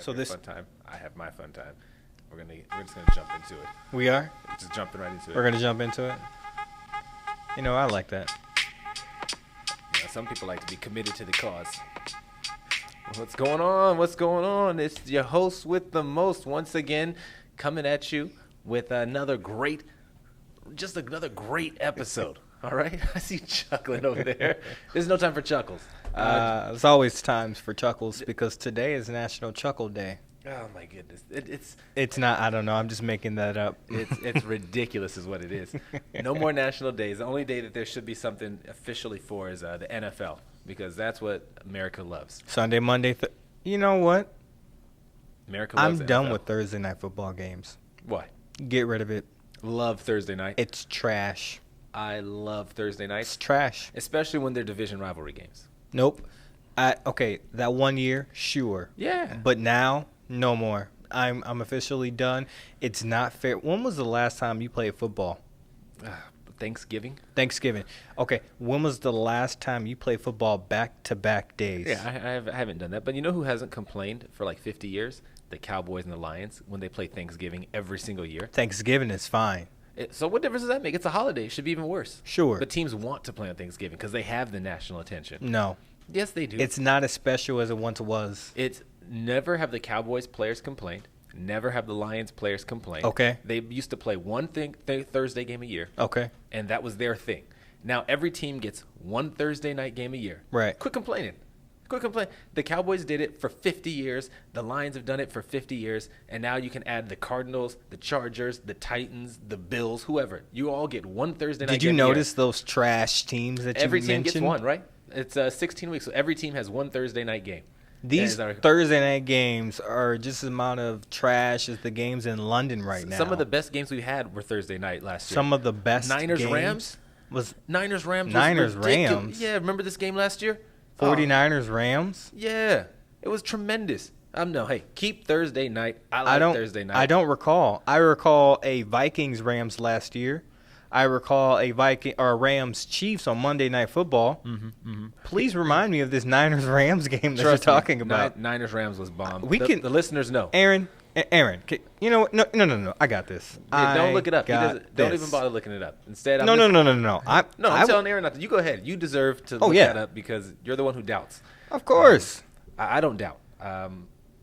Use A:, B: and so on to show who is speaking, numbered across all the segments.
A: So this
B: fun time. I have my fun time. We're just gonna jump into it.
A: We are?
B: Just jumping right into it.
A: We're gonna jump into it. You know, I like that.
B: You know, some people like to be committed to the cause. What's going on? What's going on? It's your host with the most once again, coming at you with another great episode. All right, I see you chuckling over there. There's no time for chuckles.
A: There's always times for chuckles because today is National Chuckle Day.
B: Oh my goodness,
A: It's not. I don't know. I'm just making that up.
B: It's ridiculous, is what it is. No more national days. The only day that there should be something officially for is the NFL, because that's what America loves.
A: Sunday, Monday. You know what?
B: America loves
A: I'm done
B: NFL.
A: with Thursday night football games.
B: Why?
A: Get rid of it.
B: Love Thursday night.
A: It's trash.
B: I love Thursday nights,
A: It's trash.
B: especially when they're division rivalry games.
A: Nope. Okay, that 1 year, sure.
B: Yeah.
A: But now, no more. I'm officially done. It's not fair. When was the last time you played football?
B: Thanksgiving.
A: Thanksgiving. Okay. When was the last time you played football back-to-back days?
B: Yeah, I haven't done that. But you know who hasn't complained for like 50 years? The Cowboys and the Lions when they play Thanksgiving every single year.
A: Thanksgiving is fine.
B: So what difference does that make? It's a holiday. It should be even worse.
A: Sure.
B: But teams want to play on Thanksgiving because they have the national attention.
A: No.
B: Yes, they do.
A: It's not as special as it once was.
B: It's never have the Cowboys players complained. Never have the Lions players complained.
A: Okay.
B: They used to play one Thursday game a year.
A: Okay.
B: And that was their thing. Now every team gets one Thursday night game a year.
A: Right.
B: Quit complaining. The Cowboys did it for 50 years. The Lions have done it for 50 years. And now you can add the Cardinals, the Chargers, the Titans, the Bills, whoever. You all get one Thursday night
A: Did you
B: game a year.
A: notice those trash teams that
B: Every
A: you
B: team
A: mentioned?
B: gets one, right? It's 16 weeks. So every team has one Thursday night game.
A: These Thursday night games are just as amount of trash as the games in London right now.
B: Some of the best games we had were Thursday night last year.
A: Some of the best
B: Niners
A: games
B: Rams
A: was
B: Niners Rams.
A: Niners
B: was ridiculous.
A: Rams.
B: Yeah, remember this game last year?
A: 49ers Rams.
B: Yeah, it was tremendous. Hey, keep Thursday night. I like Thursday night.
A: I don't recall. I recall a Vikings Rams last year. I recall a Rams Chiefs on Monday Night Football. Please remind me of this Niners Rams game that you're talking about.
B: Niners Rams was bomb.
A: The
B: listeners know.
A: Aaron, you know what? No. I got this.
B: Yeah, don't look it up. Don't even bother looking it up. Instead, I'm telling Aaron not to. You go ahead. You deserve to look that up because you're the one who doubts.
A: Of course.
B: I don't doubt.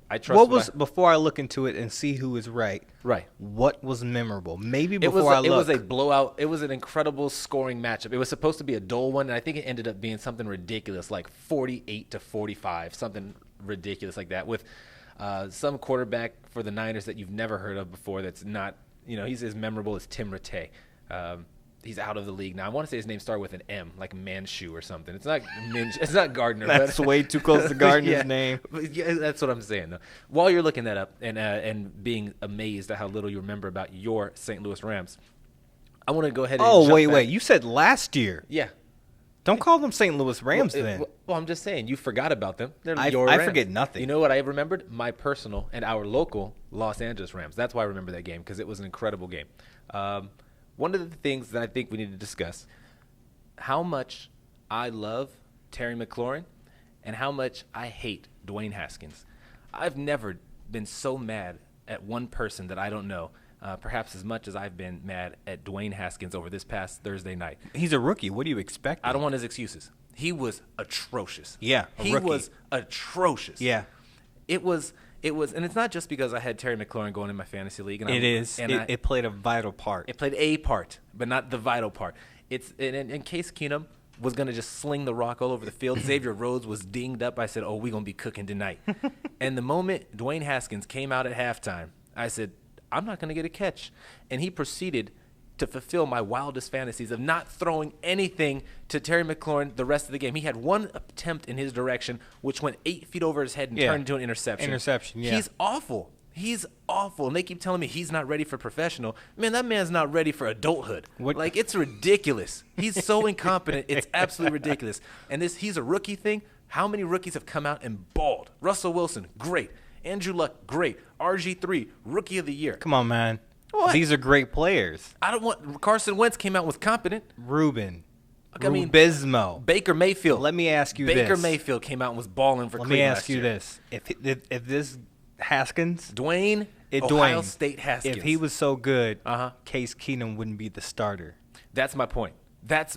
B: I trust.
A: Before I look into it and see who is right?
B: Right.
A: What was memorable? Maybe
B: It
A: before
B: was
A: I look.
B: It was a blowout. It was an incredible scoring matchup. It was supposed to be a dull one, and I think it ended up being something ridiculous, like 48-45, something ridiculous like that, with some quarterback for the Niners that you've never heard of before. That's not, he's as memorable as Tim Rattay. He's out of the league now. I want to say his name started with an M, like Manshu or something. It's not Gardner.
A: That's way too close to Gardner's name.
B: Yeah, that's what I'm saying. Though. While you're looking that up and being amazed at how little you remember about your St. Louis Rams, I want to go ahead and jump back.
A: You said last year.
B: Yeah.
A: Don't call them St. Louis Rams then.
B: Well, I'm just saying, you forgot about them. They're
A: I
B: your Rams.
A: forget nothing.
B: You know what I remembered? My personal and our local Los Angeles Rams. That's why I remember that game, because it was an incredible game. One of the things that I think we need to discuss, how much I love Terry McLaurin and how much I hate Dwayne Haskins. I've never been so mad at one person that I don't know, perhaps as much as I've been mad at Dwayne Haskins over this past Thursday night.
A: He's a rookie. What do you expect?
B: I don't want his excuses. He was atrocious.
A: Yeah,
B: he was atrocious.
A: Yeah.
B: It was, and it's not just because I had Terry McLaurin going in my fantasy league. And
A: It played a vital part.
B: It played a part, but not the vital part. In case Keenum was going to just sling the rock all over the field, Xavier Rhodes was dinged up. I said, we're going to be cooking tonight. And the moment Dwayne Haskins came out at halftime, I said, I'm not going to get a catch. And he proceeded to fulfill my wildest fantasies of not throwing anything to Terry McLaurin the rest of the game. He had one attempt in his direction, which went 8 feet over his head and turned into an interception.
A: Yeah.
B: He's awful. And they keep telling me he's not ready for professional. Man, that man's not ready for adulthood. Like, it's ridiculous. He's so incompetent. It's absolutely ridiculous. And he's a rookie thing. How many rookies have come out and balled? Russell Wilson, great. Andrew Luck, great. RG3, rookie of the year.
A: Come on, man.
B: What?
A: These are great players.
B: Carson Wentz came out and was competent.
A: Rubizmo.
B: Baker Mayfield.
A: Let me ask you this.
B: Baker Mayfield came out and was balling for Cleveland last year.
A: Let me ask you this. If this Haskins.
B: Dwayne,
A: Dwayne,
B: State Haskins.
A: If he was so good,
B: Uh-huh.
A: Case Keenum wouldn't be the starter.
B: That's my point.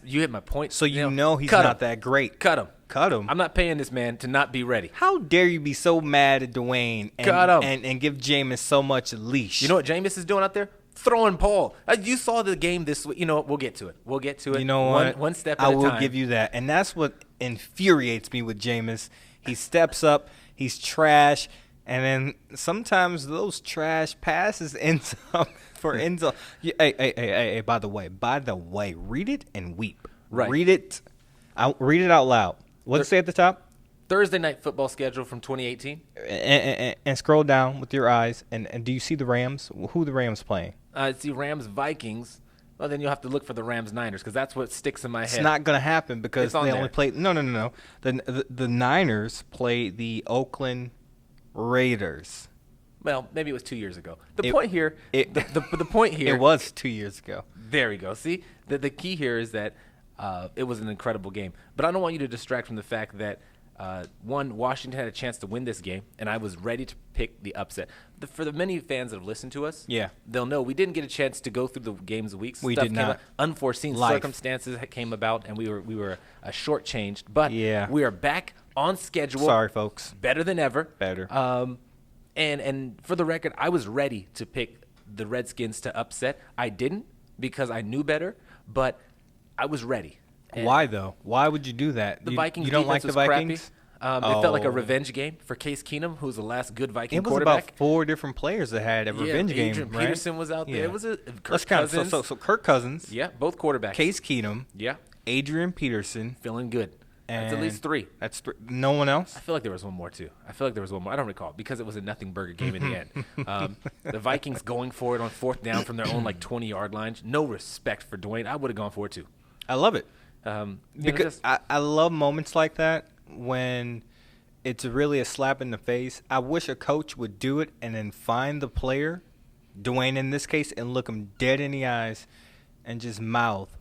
B: You hit my point.
A: So you know he's
B: cut
A: not
B: him.
A: that great.
B: Cut him.
A: Cut him.
B: I'm not paying this man to not be ready.
A: How dare you be so mad at Dwayne and give Jameis so much leash?
B: You know what Jameis is doing out there? Throwing Paul. You saw the game this week. You know what? We'll get to it.
A: You know what?
B: One step at a time.
A: I will give you that. And that's what infuriates me with Jameis. He steps up. He's trash. And then sometimes those trash passes end up for end zone. Hey, by the way, read it and weep.
B: Right.
A: Read it out loud. What's it say at the top?
B: Thursday night football schedule from 2018.
A: And scroll down with your eyes. And do you see the Rams? Who are the Rams playing?
B: I see Rams Vikings. Well, then you'll have to look for the Rams Niners because that's what sticks in my head.
A: It's not going to happen because they only play. No. The Niners play the Oakland Raiders.
B: Well, maybe it was 2 years ago. The point here.
A: It was 2 years ago.
B: There we go. See, the key here is that it was an incredible game. But I don't want you to distract from the fact that Washington had a chance to win this game, and I was ready to pick the upset. For the many fans that have listened to us, they'll know we didn't get a chance to go through the games of weeks.
A: We did not.
B: Unforeseen circumstances came about, and we were shortchanged. But we are back on schedule.
A: Sorry, folks.
B: Better than ever.
A: Better.
B: And for the record, I was ready to pick the Redskins to upset. I didn't because I knew better, but I was ready.
A: And why, though? Why would you do that?
B: The Vikings
A: you don't like the Vikings?
B: It felt like a revenge game for Case Keenum, who's the last good Viking quarterback.
A: It was about 4 different players that had a revenge game,
B: Adrian
A: right?
B: Peterson was out there.
A: Yeah.
B: It was
A: Kirk Cousins. So Kirk Cousins.
B: Yeah, both quarterbacks.
A: Case Keenum.
B: Yeah.
A: Adrian Peterson.
B: Feeling good. That's at least 3.
A: That's no one else?
B: I feel like there was one more, too. I don't recall because it was a nothing burger game in the end. The Vikings going for it on 4th down from their own 20-yard line. No respect for Dwayne. I would have gone for it, too.
A: I love it.
B: Because
A: I love moments like that when it's really a slap in the face. I wish a coach would do it and then find the player, Dwayne in this case, and look him dead in the eyes and just mouth,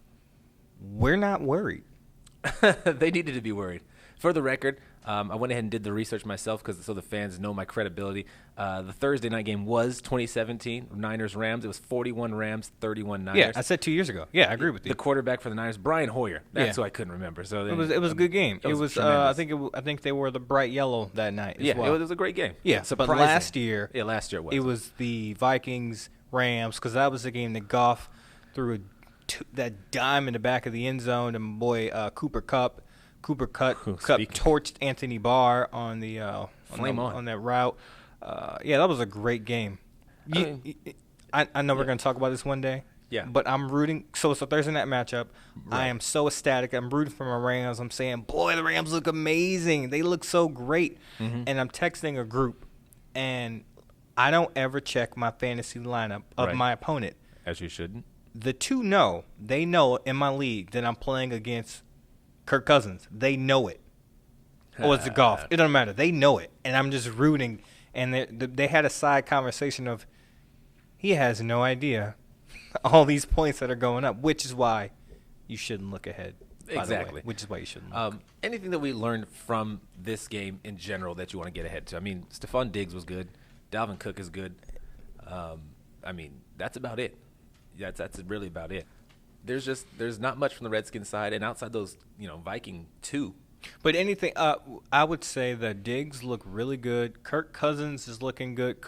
A: "We're not worried."
B: They needed to be worried. For the record, I went ahead and did the research myself so the fans know my credibility. The Thursday night game was 2017 Niners-Rams. It was 41 Rams, 31 Niners.
A: Yeah, I said 2 years ago. Yeah, I agree with you.
B: The quarterback for the Niners, Brian Hoyer. That's who I couldn't remember. So
A: it was a good game. It was I think they were the bright yellow that night as well.
B: It was a great game.
A: Yeah, but last year
B: it was.
A: It was the Vikings-Rams because that was the game that Goff threw that dime in the back of the end zone, and boy Cooper Kupp torched Anthony Barr on the on that route. That was a great game. I know we're going to talk about this one day.
B: Yeah.
A: But I'm rooting. So it's a Thursday night matchup. Right. I am so ecstatic. I'm rooting for my Rams. I'm saying, boy, the Rams look amazing. They look so great. Mm-hmm. And I'm texting a group, and I don't ever check my fantasy lineup of my opponent.
B: As you shouldn't.
A: The two know. They know in my league that I'm playing against Kirk Cousins. They know it. Or it's the golf. It doesn't matter. They know it. And I'm just rooting. And they had a side conversation of, he has no idea all these points that are going up, which is why you shouldn't look ahead.
B: Exactly.
A: Which is why you shouldn't look.
B: Anything that we learned from this game in general that you want to get ahead to? I mean, Stephon Diggs was good. Dalvin Cook is good. That's about it. That's really about it. There's not much from the Redskins side, and outside those, Viking 2.
A: But anything, I would say that Diggs look really good. Kirk Cousins is looking good.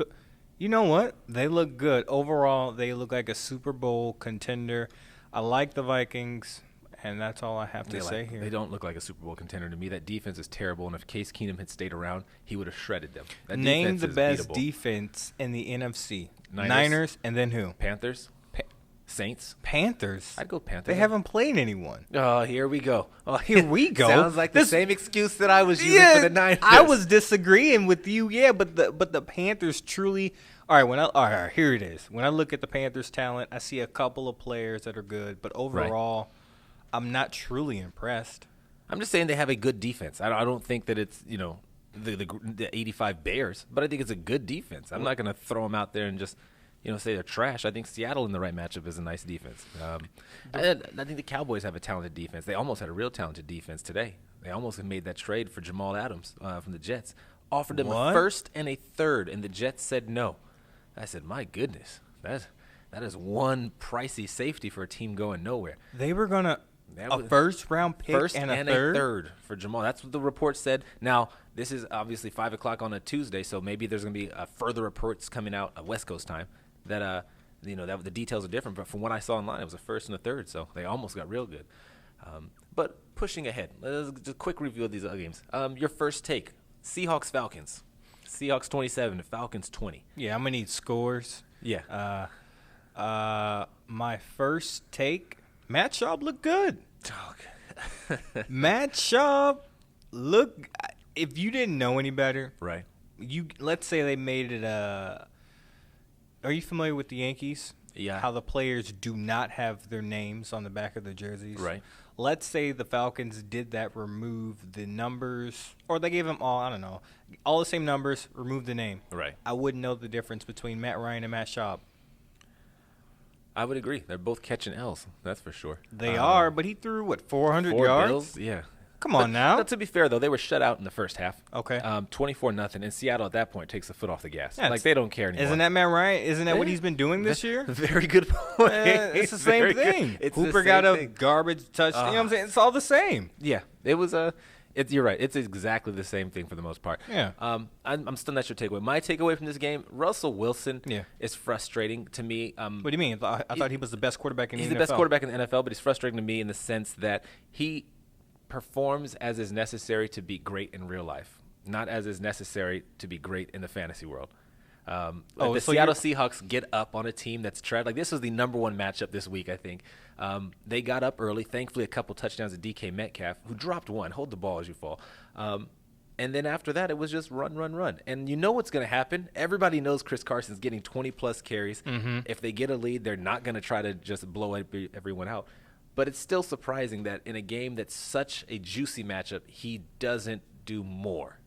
A: You know what? They look good. Overall, they look like a Super Bowl contender. I like the Vikings, and that's all I have to say here.
B: They don't look like a Super Bowl contender to me. That defense is terrible, and if Case Keenum had stayed around, he would have shredded them.
A: Name the best defense in the NFC. Niners, and then who?
B: Panthers. Saints.
A: Panthers?
B: I'd go Panthers.
A: They haven't played anyone.
B: Oh, here we go.
A: Here we go.
B: Sounds like the same excuse that I was using for the Niners.
A: I was disagreeing with you, but the Panthers truly. All right, here it is. When I look at the Panthers' talent, I see a couple of players that are good, but overall, I'm not truly impressed.
B: I'm just saying they have a good defense. I don't think that it's the 85 Bears, but I think it's a good defense. I'm not going to throw them out there and just say they're trash. I think Seattle in the right matchup is a nice defense. I think the Cowboys have a talented defense. They almost had a real talented defense today. They almost made that trade for Jamal Adams from the Jets. offered him
A: What?
B: a first and a third, and the Jets said no. I said, my goodness, that is one pricey safety for a team going nowhere.
A: They were going to a first-round pick
B: First
A: and a third
B: for Jamal. That's what the report said. Now, this is obviously 5 o'clock on a Tuesday, so maybe there's going to be further reports coming out at West Coast time that that the details are different. But from what I saw online, it was a first and a third, so they almost got real good. But pushing ahead, just a quick review of these other games. Your first take: Seahawks-Falcons. Seahawks 27, Falcons 20.
A: Yeah, I'm going to need scores.
B: Yeah.
A: My first take, Matt Schaub looked good.
B: Oh,
A: Matt Schaub look. If you didn't know any better,
B: right?
A: Let's say they made it. Are you familiar with the Yankees?
B: Yeah.
A: How the players do not have their names on the back of their jerseys.
B: Right.
A: Let's say the Falcons did that, remove the numbers, or they gave them all the same numbers, remove the name.
B: Right.
A: I wouldn't know the difference between Matt Ryan and Matt Schaub.
B: I would agree. They're both catching L's. That's for sure.
A: They are, but he threw 400
B: 4
A: yards.
B: Bills? Yeah.
A: Come on now.
B: But to be fair, though, they were shut out in the first half.
A: Okay.
B: 24-0, and Seattle at that point takes the foot off the gas.
A: Yeah,
B: like they don't care anymore.
A: Isn't that Matt Ryan? Isn't that what he's been doing this year?
B: Very good point.
A: It's the same thing. Hooper got a garbage touchdown. You know what I'm saying? It's all the same.
B: Yeah, it was you're right. It's exactly the same thing for the most part.
A: Yeah.
B: I'm still not your takeaway. My takeaway from this game: Russell Wilson.
A: Yeah.
B: Is frustrating to me.
A: What do you mean? I thought he was the best quarterback in the NFL.
B: He's the best quarterback in the NFL, but he's frustrating to me in the sense that he performs as is necessary to be great in real life, not as is necessary to be great in the fantasy world. The Seattle Seahawks get up on a team that's tread. Like, this was the number one matchup this week, I think. They got up early. Thankfully, a couple touchdowns to DK Metcalf, who dropped one. Hold the ball as you fall. And then after that, it was just run. And you know what's going to happen. Everybody knows Chris Carson's getting 20-plus carries. Mm-hmm. If they get a lead, they're not going to try to just blow everyone out. But it's still surprising that in a game that's such a juicy matchup, he doesn't do more.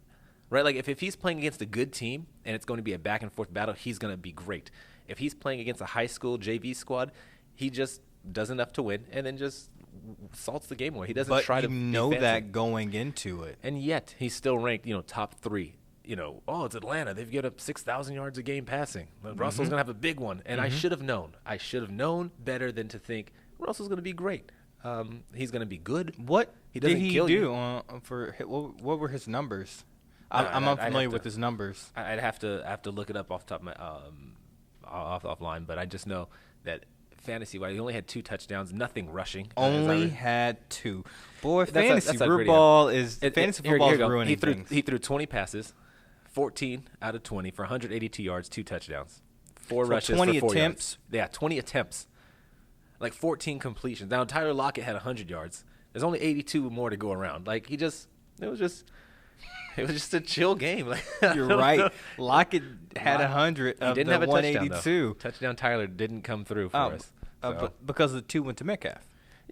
B: Right? Like, if he's playing against a good team and it's going to be a back-and-forth battle, he's going to be great. If he's playing against a high school JV squad, he just does enough to win and then just salts the game away. He doesn't try to be fancy.
A: That going into it.
B: And yet, he's still ranked, top 3. It's Atlanta. They've given up 6,000 yards a game passing. Russell's going to have a big one. And I should have known. I should have known better than to think Russell's going to be great. He's going to be good.
A: What
B: did he
A: do what were his numbers? I'm unfamiliar with his numbers.
B: I'd have to look it up off the top of my offline, but I just know that fantasy-wise, he only had 2 touchdowns, nothing rushing.
A: Only had 2. Boy, fantasy football is ruining things.
B: He threw 20 passes, 14 out of 20 for 182 yards, 2 touchdowns, 4 rushes
A: 20
B: for 4
A: attempts.
B: Yards. Yeah, 20 attempts, like 14 completions. Now Tyler Lockett had 100 yards. There's only 82 more to go around. Like it was just a chill game. Like,
A: you're right. Lockett had 100 of
B: didn't
A: the
B: have a
A: 182.
B: Touchdown Tyler didn't come through for us.
A: But because the 2 went to Metcalf.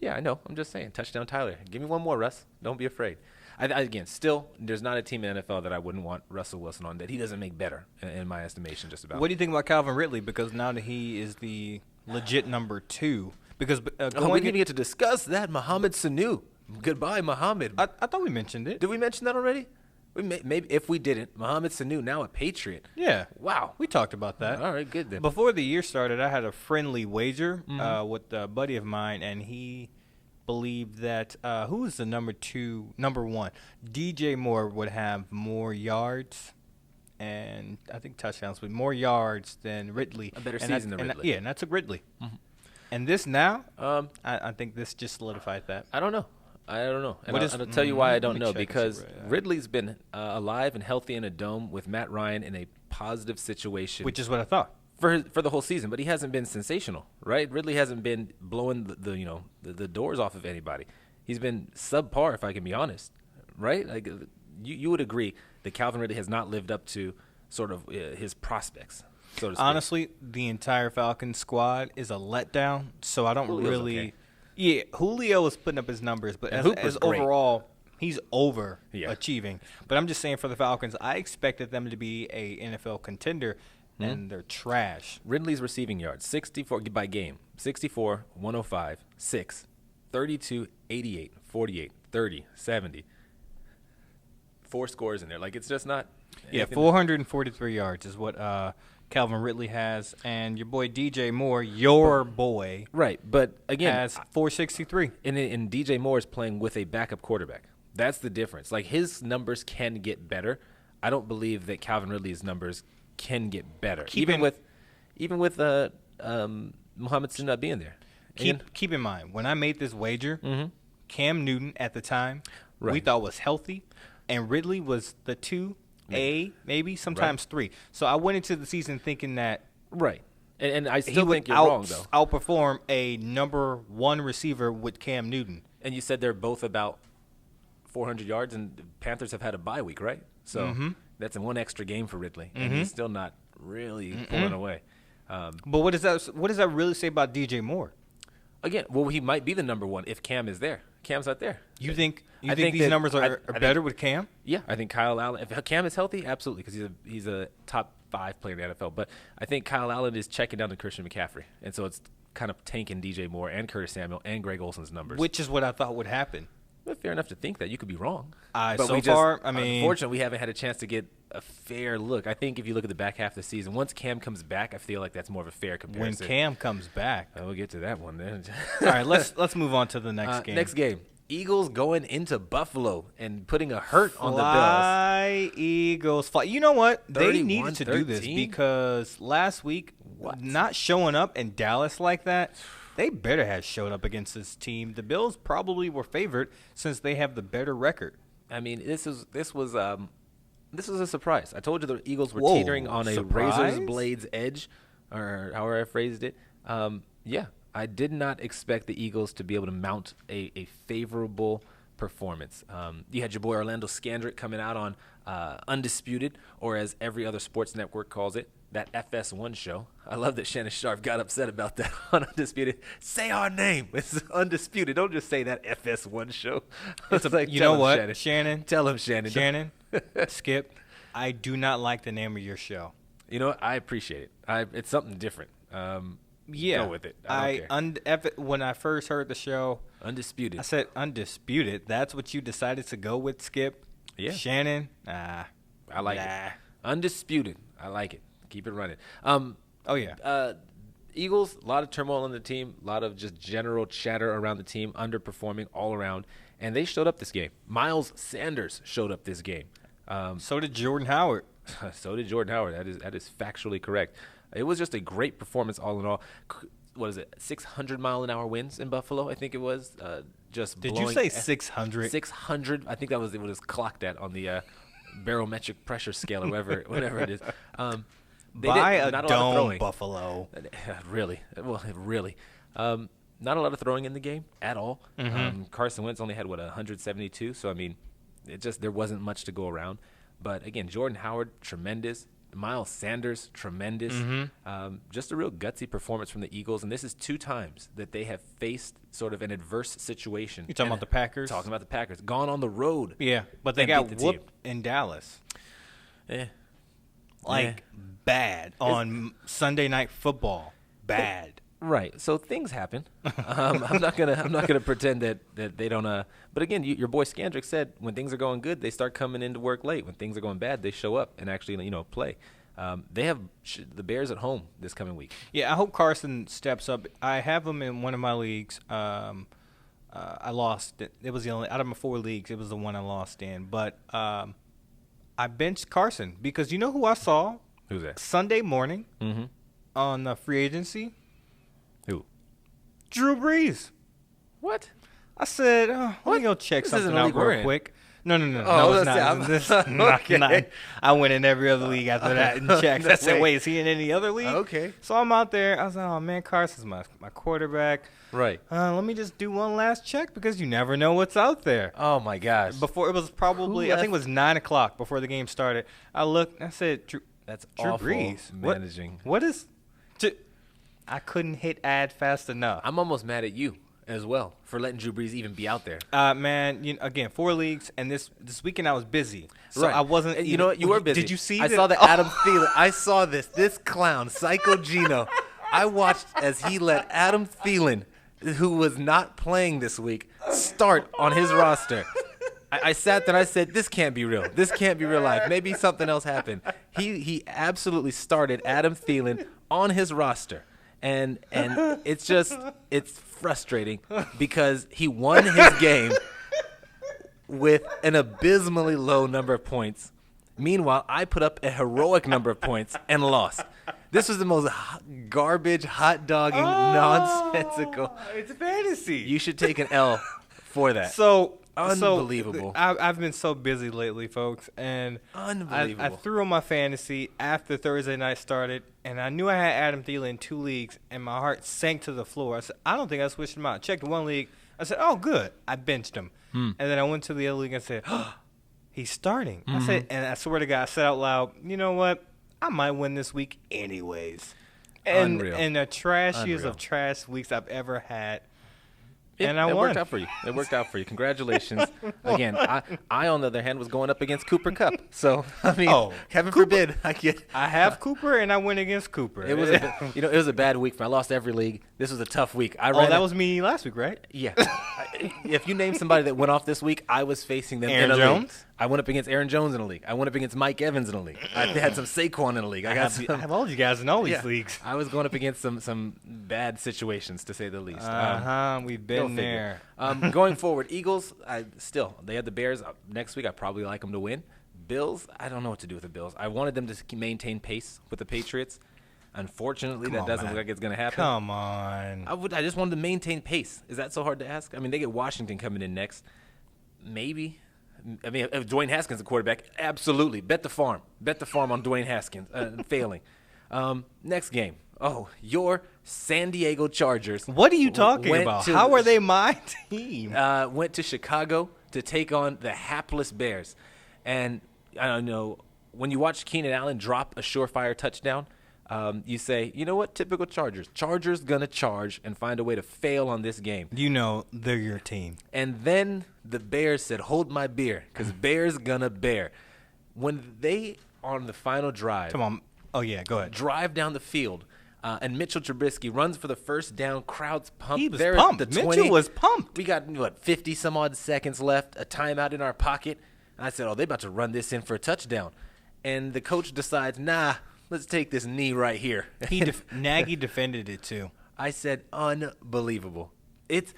B: Yeah, I know. I'm just saying. Touchdown Tyler. Give me one more, Russ. Don't be afraid. Again, still, there's not a team in the NFL that I wouldn't want Russell Wilson on that he doesn't make better, in my estimation, just about.
A: What do you think about Calvin Ridley? Because now that he is the legit number 2. Because
B: we didn't get to discuss that. Mohamed Sanu. Goodbye, Mohamed.
A: I thought we mentioned it.
B: Did we mention that already? Maybe if we didn't, Mohamed Sanu, now a Patriot.
A: Yeah.
B: Wow.
A: We talked about that.
B: All right, good then.
A: Before the year started, I had a friendly wager with a buddy of mine, and he believed that who was the number 1? DJ Moore would have more yards and I think touchdowns with more yards than Ridley.
B: A better season than Ridley.
A: Yeah, and I took Ridley. Mm-hmm. And this now, I think this just solidified that.
B: I don't know. And I'll tell you why I don't know. Because Ridley's been alive and healthy in a dome with Matt Ryan in a positive situation.
A: Which is what I thought.
B: For the whole season. But he hasn't been sensational, right? Ridley hasn't been blowing the doors off of anybody. He's been subpar, if I can be honest, right? Like you would agree that Calvin Ridley has not lived up to sort of his prospects. So to speak.
A: Honestly, the entire Falcons squad is a letdown, so I don't really
B: okay.
A: Yeah, Julio is putting up his numbers, but as overall, he's overachieving. But I'm just saying for the Falcons, I expected them to be a NFL contender, and they're trash.
B: Ridley's receiving yards, 64 by game, 64, 105, 6, 32, 88, 48, 30, 70. 4 scores in there. Like, it's just not
A: Yeah, 443 yards is what Calvin Ridley has, and your boy DJ Moore,
B: right? But again,
A: has 463.
B: And DJ Moore is playing with a backup quarterback. That's the difference. Like, his numbers can get better. I don't believe that Calvin Ridley's numbers can get better, even with Mohamed Sanu not being there.
A: Keep in mind, when I made this wager, Cam Newton at the time we thought was healthy, and Ridley was the 2A, maybe sometimes 3. So I went into the season thinking that
B: and I still think you're wrong though.
A: Outperform a number 1 receiver with Cam Newton.
B: And you said they're both about 400 yards, and the Panthers have had a bye week, right? So that's one extra game for Ridley, and he's still not really pulling away.
A: But what does that really say about DJ Moore?
B: Again, well, he might be the number 1 if Cam is there. Cam's not there.
A: You think these numbers are better with Cam?
B: Yeah, I think Kyle Allen. If Cam is healthy, absolutely, because he's a top 5 player in the NFL. But I think Kyle Allen is checking down to Christian McCaffrey, and so it's kind of tanking DJ Moore and Curtis Samuel and Greg Olson's numbers.
A: Which is what I thought would happen.
B: Well, fair enough to think that. You could be wrong.
A: Unfortunately,
B: we haven't had a chance to get a fair look. I think if you look at the back half of the season, once Cam comes back, I feel like that's more of a fair comparison.
A: When Cam comes back.
B: We'll get to that one then.
A: All right, let's move on to the next game.
B: Next game. Eagles going into Buffalo and putting a hurt on the Bills.
A: Fly, Eagles, fly. You know what? They
B: 31-13?
A: needed to do this because last week, not showing up in Dallas like that, they better have showed up against this team. The Bills probably were favored since they have the better record.
B: I mean, this was a surprise. I told you the Eagles were teetering on a razor's blade's edge, or however I phrased it. Yeah, I did not expect the Eagles to be able to mount a favorable performance. You had your boy Orlando Scandrick coming out on Undisputed, or as every other sports network calls it, that FS1 show. I love that Shannon Sharp got upset about that on Undisputed. Say our name. It's Undisputed. Don't just say that FS1 show.
A: It's like, you know what, Shannon?
B: Tell him, Shannon.
A: Shannon, Skip, I do not like the name of your show.
B: You know what? I appreciate it. It's something different.
A: Go
B: with it. I don't care.
A: When I first heard the show,
B: Undisputed.
A: I said Undisputed. That's what you decided to go with, Skip?
B: Yeah.
A: Shannon?
B: I like it. Undisputed. I like it. Keep it running. Eagles, a lot of turmoil on the team, a lot of just general chatter around the team, underperforming all around, and they showed up this game. Miles Sanders showed up this game.
A: So did Jordan Howard.
B: So did Jordan Howard. That is factually correct. It was just a great performance all in all. What is it? 600-mile-an-hour winds in Buffalo, I think it was.
A: Did you say 600?
B: 600. I think that was it was clocked at on the barometric pressure scale or whatever it is.
A: By a dome, Buffalo.
B: Really. Not a lot of throwing in the game at all. Carson Wentz only had, 172? So, I mean, there wasn't much to go around. But, again, Jordan Howard, tremendous. Miles Sanders, tremendous. Just a real gutsy performance from the Eagles. And this is 2 times that they have faced sort of an adverse situation.
A: You're talking about the Packers?
B: Talking about the Packers. Gone on the road.
A: Yeah, but they got whooped in Dallas. Bad on Sunday Night Football. Bad.
B: Right. So things happen. I'm not gonna pretend that they don't. But again, your boy Scandrick said when things are going good, they start coming into work late. When things are going bad, they show up and actually play. They have the Bears at home this coming week.
A: Yeah, I hope Carson steps up. I have him in one of my leagues. I lost. It was the only out of my 4 leagues. It was the one I lost in. But I benched Carson because you know who I saw?
B: Who's that?
A: Sunday morning on the free agency.
B: Who?
A: Drew Brees.
B: What?
A: I said, let me go check something out real quick. No, it's not. This not. I went in every other league after that and checked. I said, wait, is he in any other league?
B: Okay.
A: So I'm out there. I was like, oh, man, Carson's my quarterback.
B: Right.
A: Let me just do one last check because you never know what's out there.
B: Oh, my gosh.
A: Before it was probably, I think it was 9 o'clock before the game started. I looked. I said,
B: that's
A: Drew
B: awful
A: Brees.
B: managing.
A: What is? I couldn't hit add fast enough.
B: I'm almost mad at you as well for letting Drew Brees even be out there.
A: Man, again, 4 leagues, and this weekend I was busy, so I wasn't.
B: You know what? You were busy.
A: Did you see?
B: I saw that Adam Thielen. I saw this clown, PsychoGeno. I watched as he let Adam Thielen, who was not playing this week, start on his roster. I sat there and I said, this can't be real. This can't be real life. Maybe something else happened. He absolutely started Adam Thielen on his roster. And it's frustrating because he won his game with an abysmally low number of points. Meanwhile, I put up a heroic number of points and lost. This was the most garbage, hot-dogging, nonsensical.
A: It's fantasy.
B: You should take an L for that.
A: So
B: unbelievable.
A: I've been so busy lately, folks, and
B: unbelievable.
A: I threw on my fantasy after Thursday night started, and I knew I had Adam Thielen in 2 leagues, and my heart sank to the floor. I said, I don't think I switched him out. Checked one league. I said, oh, good. I benched him. And then I went to the other league and said, oh, he's starting. I said, and I swear to God, I said out loud, you know what? I might win this week anyways. And
B: Unreal.
A: in the trashiest
B: Unreal.
A: of trash weeks I've ever had.
B: It
A: won.
B: worked out for you. It worked out for you. Congratulations. Again, I on the other hand was going up against Cooper Kupp. So I mean, heaven forbid
A: I have Cooper and I went against Cooper.
B: It was it was a bad week for me. I lost every league. This was a tough week.
A: That was me last week, right?
B: Yeah. If you name somebody that went off this week, I was facing them
A: Aaron
B: in a
A: Jones?
B: league. I went up against Aaron Jones in a league. I went up against Mike Evans in a league. I had some Saquon in a league. I
A: have all you guys in all these leagues.
B: I was going up against some bad situations, to say the least.
A: We've been there.
B: Going forward, Eagles, they had the Bears. Next week, I probably like them to win. Bills, I don't know what to do with the Bills. I wanted them to maintain pace with the Patriots. Unfortunately, that doesn't look like it's going to happen.
A: Come on.
B: I just wanted to maintain pace. Is that so hard to ask? I mean, they get Washington coming in next. Maybe. I mean, if Dwayne Haskins is the quarterback, absolutely. Bet the farm. Bet the farm on Dwayne Haskins failing. Next game. Oh, your San Diego Chargers.
A: What are you talking about? How are they my team?
B: Went to Chicago to take on the hapless Bears. And I don't know, when you watch Keenan Allen drop a surefire touchdown, you say, you know what, typical Chargers. Chargers going to charge and find a way to fail on this game.
A: You know they're your team.
B: And then the Bears said, hold my beer, because Bears going to bear. When they, on the final drive.
A: Come on. Oh, yeah, go ahead.
B: Drive down the field. And Mitchell Trubisky runs for the first down. Crowd's pumped.
A: He was pumped. Mitchell was pumped.
B: We got, 50-some-odd seconds left, a timeout in our pocket. And I said, oh, they're about to run this in for a touchdown. And the coach decides, nah, let's take this knee right here.
A: Nagy defended it, too.
B: I said, unbelievable. It's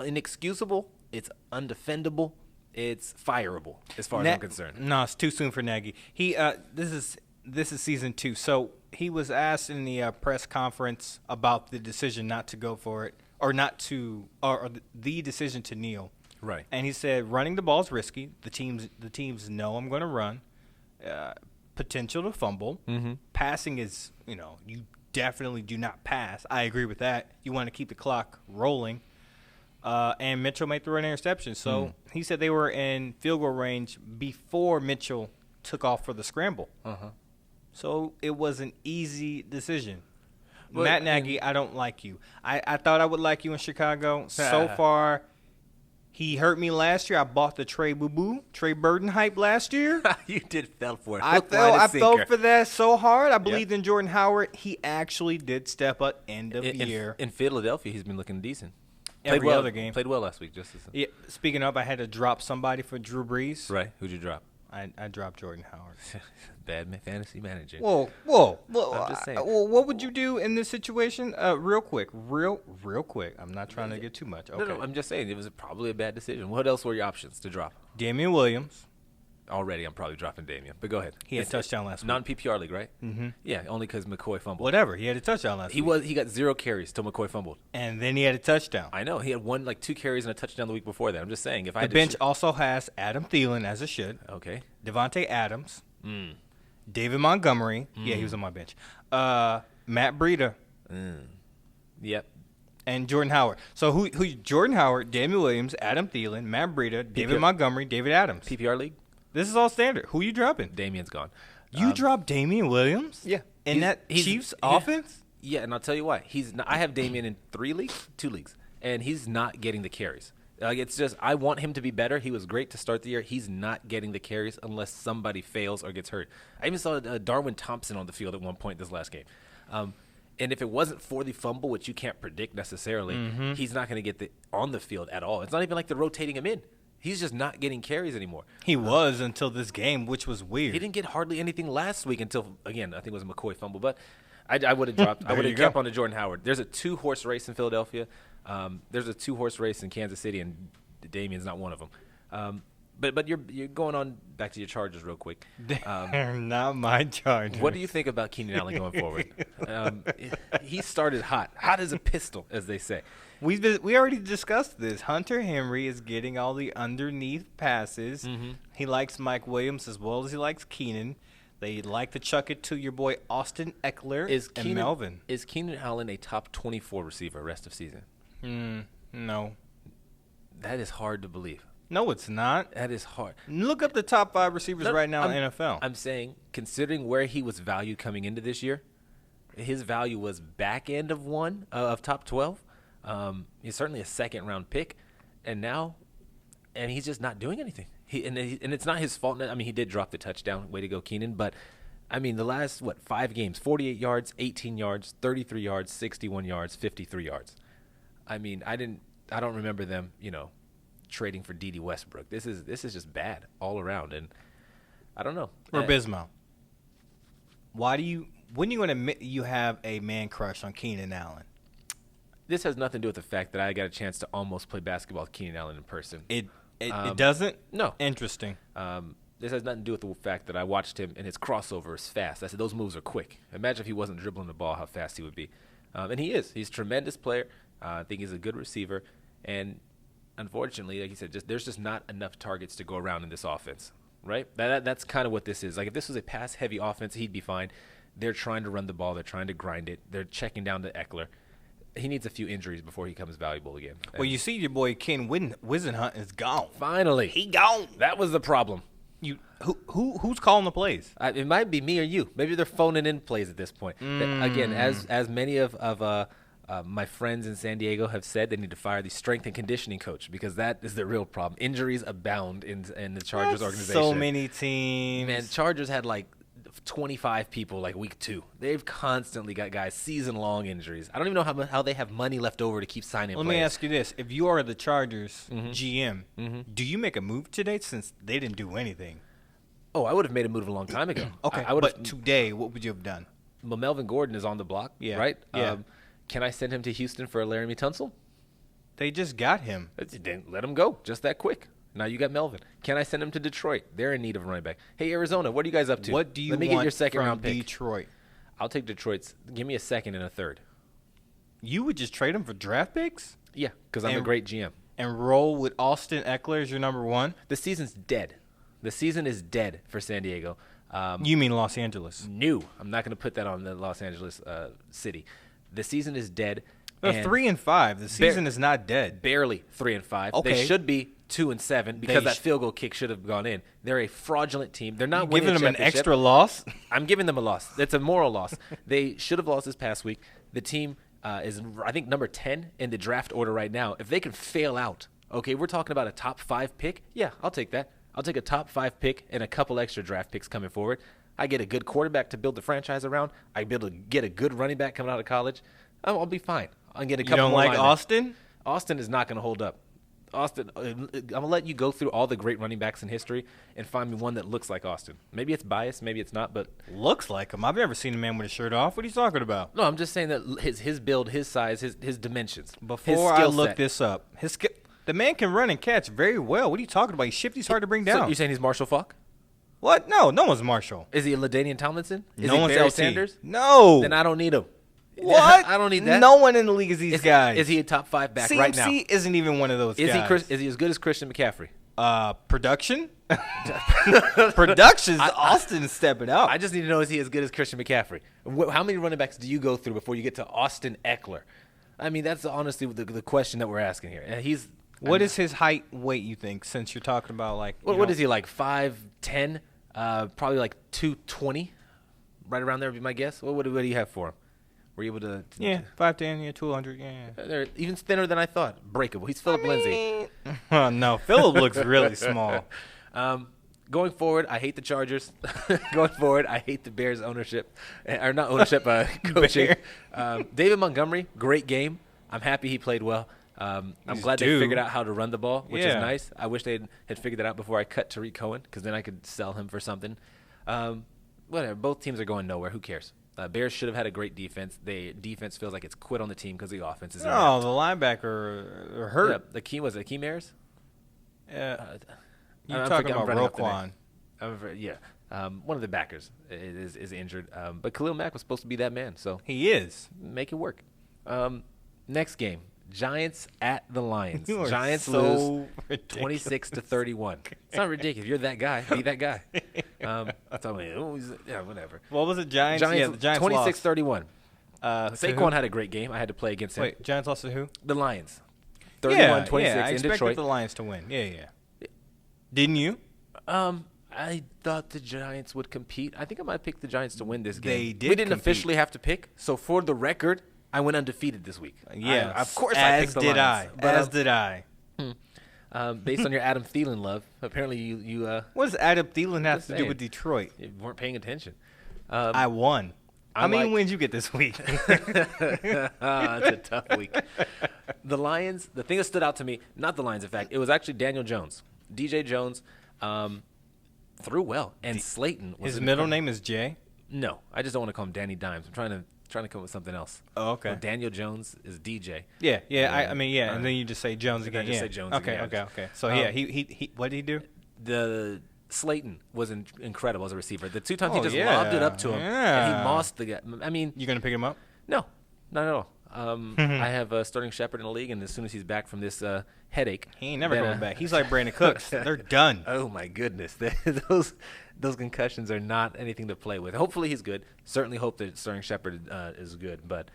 B: inexcusable. It's undefendable. It's fireable, as far as I'm concerned.
A: No, it's too soon for Nagy. This is season 2. So he was asked in the press conference about the decision not to go for it, or the decision to kneel.
B: Right.
A: And he said, running the ball is risky. The teams know I'm going to run. Potential to fumble. Mm-hmm. Passing is, you definitely do not pass. I agree with that. You want to keep the clock rolling. And Mitchell made the right interception. So he said they were in field goal range before Mitchell took off for the scramble. Uh-huh. So it was an easy decision. But, Matt Nagy, I don't like you. I thought I would like you in Chicago. So far, he hurt me last year. I bought the Trey Burton hype last year.
B: You fell for it.
A: I fell for that so hard. I believed in Jordan Howard. He actually did step up end of year.
B: In Philadelphia, he's been looking decent.
A: Every other game.
B: Played well last week.
A: Yeah. Speaking of, I had to drop somebody for Drew Brees.
B: Right. Who'd you drop?
A: I dropped Jordan Howard.
B: Bad fantasy manager.
A: Whoa.
B: I'm just saying.
A: What would you do in this situation? Real quick. I'm not trying to get too much. Okay.
B: No, I'm just saying it was probably a bad decision. What else were your options to drop?
A: Damian Williams.
B: Already, I'm probably dropping Damian. But go ahead.
A: He had a touchdown last week.
B: Non-PPR league, right?
A: Mm-hmm.
B: Yeah, only because McCoy fumbled.
A: Whatever. He had a touchdown last week.
B: He got 0 carries till McCoy fumbled.
A: And then he had a touchdown.
B: I know. He had 2 carries and a touchdown the week before that. I'm just saying.
A: The bench also has Adam Thielen, as it should.
B: Okay.
A: Devontae Adams. David Montgomery. Yeah, he was on my bench. Matt Breida.
B: Yep.
A: And Jordan Howard. So who Jordan Howard, Damian Williams, Adam Thielen, Matt Breida, David Montgomery, David Adams.
B: PPR league?
A: This is all standard. Who you dropping?
B: Damian's gone.
A: You dropped Damian Williams?
B: Yeah.
A: In that Chiefs offense?
B: Yeah, and I'll tell you why. I have Damian in 2 leagues, and he's not getting the carries. It's just I want him to be better. He was great to start the year. He's not getting the carries unless somebody fails or gets hurt. I even saw Darwin Thompson on the field at one point this last game. And if it wasn't for the fumble, which you can't predict necessarily, he's not going to get on the field at all. It's not even like they're rotating him in. He's just not getting carries anymore.
A: He was until this game, which was weird.
B: He didn't get hardly anything last week until, again, I think it was a McCoy fumble. But I would have dropped. I would have kept on to Jordan Howard. There's a 2-horse race in Philadelphia. There's a 2-horse race in Kansas City, and Damien's not one of them. But you're going on back to your Chargers real quick.
A: Not my Chargers.
B: What do you think about Keenan Allen going forward? He started hot as a pistol, as they say.
A: We already discussed this. Hunter Henry is getting all the underneath passes. Mm-hmm. He likes Mike Williams as well as he likes Keenan. They like to chuck it to your boy Austin Eckler and Melvin.
B: Is Keenan Allen a top 24 receiver rest of season?
A: No.
B: That is hard to believe.
A: No, it's not.
B: That is hard.
A: Look up the top 5 receivers right now in the NFL.
B: I'm saying, considering where he was valued coming into this year, his value was back end of top 12. He's certainly a second-round pick, and he's just not doing anything. And it's not his fault. I mean, he did drop the touchdown. Way to go, Keenan. But, I mean, the last, 5 games, 48 yards, 18 yards, 33 yards, 61 yards, 53 yards. I mean, I don't remember them, trading for D.D. Westbrook. This is just bad all around, and I don't know.
A: Rubizmo, when are you going to admit you have a man crush on Keenan Allen?
B: This has nothing to do with the fact that I got a chance to almost play basketball with Keenan Allen in person.
A: It doesn't?
B: No.
A: Interesting.
B: This has nothing to do with the fact that I watched him and his crossover is fast. I said those moves are quick. Imagine if he wasn't dribbling the ball, how fast he would be. And he is. He's a tremendous player. I think he's a good receiver, and unfortunately, like you said, there's just not enough targets to go around in this offense, right? That's kind of what this is. Like, if this was a pass-heavy offense, he'd be fine. They're trying to run the ball. They're trying to grind it. They're checking down to Eckler. He needs a few injuries before he becomes valuable again.
A: Well, you see your boy Ken Wisenhunt is gone.
B: Finally.
A: He gone.
B: That was the problem.
A: Who's calling the plays?
B: It might be me or you. Maybe they're phoning in plays at this point. Again, as many of my friends in San Diego have said, they need to fire the strength and conditioning coach because that is the real problem. Injuries abound in the Chargers organization.
A: So many teams.
B: Man, Chargers had 25 people week 2. They've constantly got guys season-long injuries. I don't even know how they have money left over to keep signing players.
A: Let me ask you this. If you are the Chargers GM, do you make a move today since they didn't do anything?
B: Oh, I would have made a move a long time ago.
A: Okay, but today, what would you have done?
B: Well, Melvin Gordon is on the block, right?
A: Yeah.
B: Can I send him to Houston for a Laramie Tunsil?
A: They just got him.
B: Then let him go just that quick. Now you got Melvin. Can I send him to Detroit? They're in need of a running back. Hey, Arizona, what are you guys up to?
A: What do you
B: Let me
A: want
B: get your second-round
A: from
B: pick.
A: Detroit?
B: I'll take Detroit's. Give me a second and a third.
A: You would just trade him for draft picks?
B: Yeah, because I'm a great GM.
A: And roll with Austin Eckler as your number 1?
B: The season's dead. The season is dead for San Diego.
A: You mean Los Angeles?
B: No, I'm not going to put that on the Los Angeles city. The season is dead.
A: No, 3-5. The season is not dead.
B: Barely 3-5.
A: Okay.
B: They should be 2-7 because that field goal kick should have gone in. They're a fraudulent team. They're not winning
A: giving them an extra loss.
B: I'm giving them a loss. That's a moral loss. They should have lost this past week. The team is, I think, number 10 in the draft order right now. If they can fail out, okay, we're talking about a top 5 pick. Yeah, I'll take that. I'll take a top 5 pick and a couple extra draft picks coming forward. I get a good quarterback to build the franchise around. I be able to get a good running back coming out of college. I'll be fine. I'll get a couple more.
A: You don't like Austin?
B: Austin is not going to hold up. Austin, I'm going to let you go through all the great running backs in history and find me one that looks like Austin. Maybe it's biased, maybe it's not, but
A: looks like him. I've never seen a man with a shirt off. What are you talking about?
B: No, I'm just saying that his build, his size, his dimensions.
A: Before I look this up, the man can run and catch very well. What are you talking about? He's shifty. He's hard to bring down.
B: So you're saying he's Marshall Faulk?
A: What? No one's Marshall.
B: Is he a LaDainian Tomlinson? Is
A: no
B: he
A: one's
B: Barry
A: LT.
B: Sanders?
A: No.
B: Then I don't need him.
A: What?
B: I don't need that.
A: No one in the league is these guys.
B: Is he a top 5 back
A: CMC
B: right now?
A: Isn't even one of those guys.
B: Is he as good as Christian McCaffrey?
A: Production? Production's Austin stepping up.
B: I just need to know, is he as good as Christian McCaffrey? How many running backs do you go through before you get to Austin Eckler? I mean, that's honestly the question that we're asking here. And
A: what is his height, weight, you think, since you're talking about
B: what is he, 5'10", probably 220? Right around there would be my guess. What do you have for him? Were you able to?
A: 5'10", 200, yeah.
B: They're even thinner than I thought. Breakable. He's Philip Lindsay.
A: Oh, no. Philip looks really small.
B: Going forward, I hate the Chargers. Going forward, I hate the Bears ownership. Or not ownership, coaching. David Montgomery, great game. I'm happy he played well. I'm glad they figured out how to run the ball, which is nice. I wish they had figured that out before I cut Tariq Cohen, because then I could sell him for something. Whatever. Both teams are going nowhere. Who cares? Bears should have had a great defense. The defense feels like it's quit on the team because the offense is.
A: Oh, the linebacker are hurt.
B: Yeah, the key was Akeem Ayers.
A: You're talking about Roquan.
B: One of the backers is injured. But Khalil Mack was supposed to be that man, so
A: he is.
B: Make it work. Next game, Giants at the Lions. Giants
A: so
B: lose
A: ridiculous.
B: 26-31. It's not ridiculous. If you're that guy, be that guy. Whatever.
A: What was it, Giants? Yeah, the Giants
B: 26-31. Saquon had a great game. I had to play against him.
A: Wait, Giants lost to who?
B: The Lions. 31-26
A: I
B: in
A: expected
B: Detroit.
A: the Lions to win. Yeah. Didn't you?
B: I thought the Giants would compete. I think I might pick the Giants to win this game.
A: They did.
B: We didn't officially have to pick, so for the record, I went undefeated this week.
A: Yeah,
B: of course I picked the Lions.
A: As did I.
B: Based on your Adam Thielen love, apparently you
A: what does Adam Thielen have to do with Detroit?
B: You weren't paying attention.
A: I won. How many wins you get this week?
B: It's a tough week. The Lions, the thing that stood out to me, not the Lions, in fact, it was actually Daniel Jones. DJ Jones threw well, and Slayton was
A: his middle name is Jay?
B: No, I just don't want to call him Danny Dimes. I'm trying to come up with something else.
A: Oh, okay.
B: So Daniel Jones is DJ.
A: Yeah. And then you just say Jones again.
B: Say Jones again.
A: Okay. So he what did he do?
B: The Slayton was incredible as a receiver. The two times he just lobbed it up to him, and he mossed the guy. I mean,
A: you gonna pick him up?
B: No, not at all. I have Sterling Shepard in the league, and as soon as he's back from this headache,
A: he ain't never going back. He's like Brandon Cooks. They're done.
B: Oh my goodness, those concussions are not anything to play with. Hopefully he's good. Certainly hope that Sterling Shepard is good, but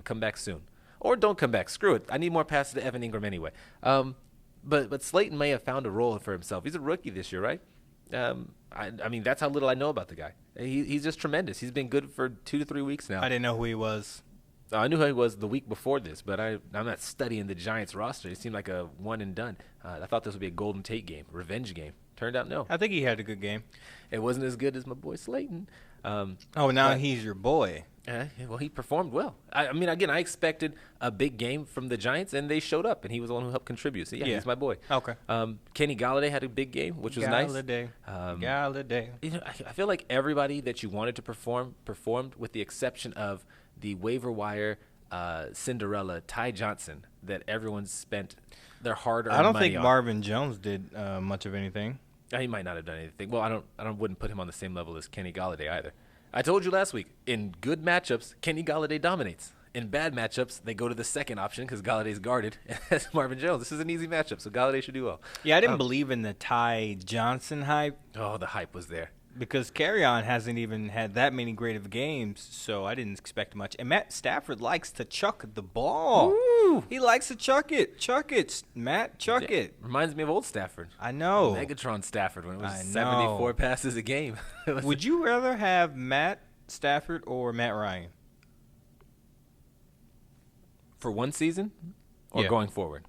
B: come back soon, or don't come back. Screw it. I need more passes to Evan Ingram anyway. But Slayton may have found a role for himself. He's a rookie this year, right? I mean, that's how little I know about the guy. He's just tremendous. He's been good for 2 to 3 weeks now.
A: I didn't know who he was.
B: I knew who he was the week before this, but I'm not studying the Giants roster. It seemed like a one and done. I thought this would be a Golden Tate game, revenge game. Turned out no.
A: I think he had a good game.
B: It wasn't as good as my boy Slayton.
A: He's your boy.
B: Well, he performed well. I mean, again, I expected a big game from the Giants, and they showed up, and he was the one who helped contribute. So, he's my boy.
A: Okay.
B: Kenny Galladay had a big game, which was nice.
A: Galladay.
B: I feel like everybody that you wanted to performed, with the exception of the waiver wire Cinderella, Ty Johnson, that everyone spent their hard-earned money on.
A: I don't think Marvin Jones did much of anything.
B: He might not have done anything. Well, I wouldn't put him on the same level as Kenny Galladay either. I told you last week, in good matchups, Kenny Galladay dominates. In bad matchups, they go to the second option because Galladay's guarded. That's Marvin Jones. This is an easy matchup, so Galladay should do well.
A: Yeah, I didn't believe in the Ty Johnson hype.
B: Oh, the hype was there.
A: Because Carry-On hasn't even had that many great of games, so I didn't expect much. And Matt Stafford likes to chuck the ball.
B: Ooh.
A: He likes to chuck it. Chuck it, Matt. Chuck it.
B: Reminds me of old Stafford.
A: I know.
B: Megatron Stafford when it was 74 passes a game.
A: Would you rather have Matt Stafford or Matt Ryan?
B: For one season or going forward?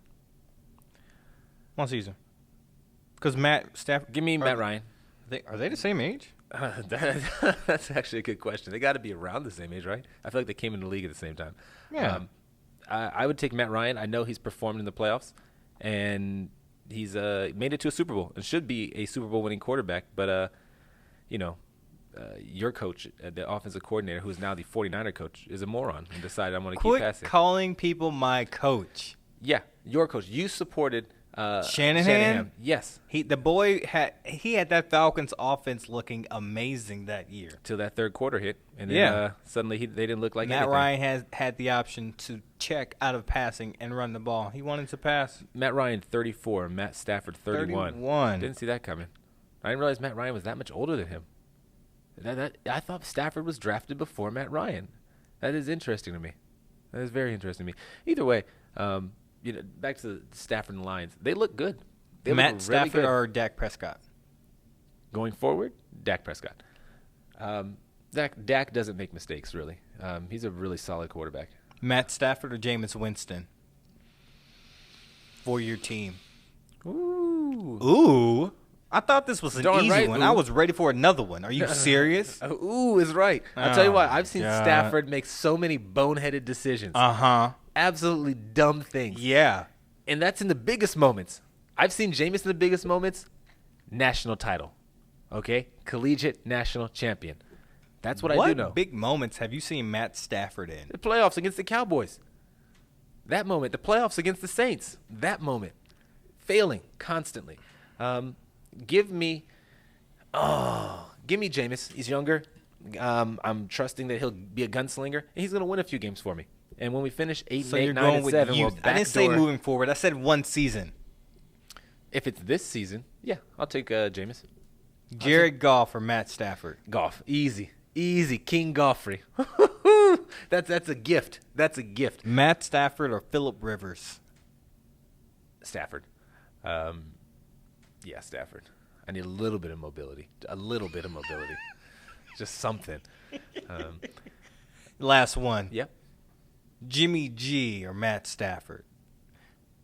A: One season. Because Matt Stafford.
B: Give me Matt Ryan.
A: Are they the same age?
B: That's actually a good question. They got to be around the same age, right? I feel like they came in the league at the same time.
A: Yeah.
B: I would take Matt Ryan. I know he's performed in the playoffs, and he's made it to a Super Bowl and should be a Super Bowl winning quarterback. But, your coach, the offensive coordinator, who is now the 49er coach, is a moron and decided I'm going to keep passing.
A: Quit calling people my coach.
B: Yeah, your coach. You supported
A: Shanahan?
B: Yes.
A: He had that Falcons offense looking amazing that year.
B: Till that third quarter hit. And then suddenly they didn't look like
A: Matt
B: anything.
A: Ryan had the option to check out of passing and run the ball. He wanted to pass.
B: Matt Ryan, 34. Matt Stafford, 31. Didn't see that coming. I didn't realize Matt Ryan was that much older than him. I thought Stafford was drafted before Matt Ryan. That is interesting to me. That is very interesting to me. Either way, back to the Stafford and the Lions. They look good. They
A: Matt
B: look
A: Stafford
B: really good.
A: or Dak Prescott?
B: Going forward, Dak Prescott. Dak doesn't make mistakes, really. He's a really solid quarterback.
A: Matt Stafford or Jameis Winston for your team? Ooh. I thought this was an easy one. Ooh. I was ready for another one. Are you serious?
B: Ooh is right. I'll tell you what. I've seen Stafford make so many boneheaded decisions.
A: Uh-huh.
B: Absolutely dumb things.
A: Yeah.
B: And that's in the biggest moments. I've seen Jameis in the biggest moments. National title. Okay? Collegiate national champion. That's what I do know.
A: What big moments have you seen Matt Stafford in?
B: The playoffs against the Cowboys. That moment. The playoffs against the Saints. That moment. Failing constantly. Give me Jameis. He's younger. I'm trusting that he'll be a gunslinger, and he's going to win a few games for me. And when we finish 8, 9, and 7, we'll backdoor.
A: I didn't say moving forward. I said one season.
B: If it's this season, yeah, I'll take Jameis.
A: Jared Goff or Matt Stafford?
B: Goff. Easy. King Goffrey. That's a gift. That's a gift.
A: Matt Stafford or Phillip Rivers?
B: Stafford. Yeah, Stafford. I need a little bit of mobility. Just something.
A: Last one.
B: Yep.
A: Jimmy G or Matt Stafford?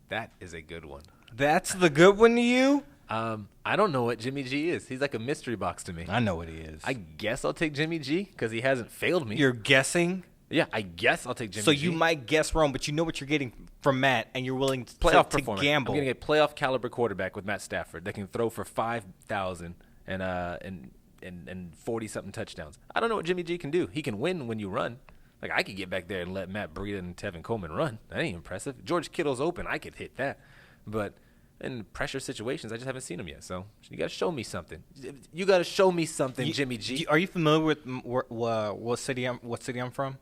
B: That is a good one.
A: That's the good one to you?
B: I don't know what Jimmy G is. He's like a mystery box to me.
A: I know what he is.
B: I guess I'll take Jimmy G because he hasn't failed me.
A: You're guessing?
B: Yeah, I guess I'll take Jimmy G.
A: So you might guess wrong, but you know what you're getting from Matt, and you're willing to gamble.
B: I'm getting a playoff caliber quarterback with Matt Stafford that can throw for 5,000 and 40-something touchdowns. I don't know what Jimmy G can do. He can win when you run. Like, I could get back there and let Matt Breida and Tevin Coleman run. That ain't impressive. George Kittle's open. I could hit that. But in pressure situations, I just haven't seen him yet. So you got to show me something. You got to show me something, Jimmy G.
A: Are you familiar with what city I'm from?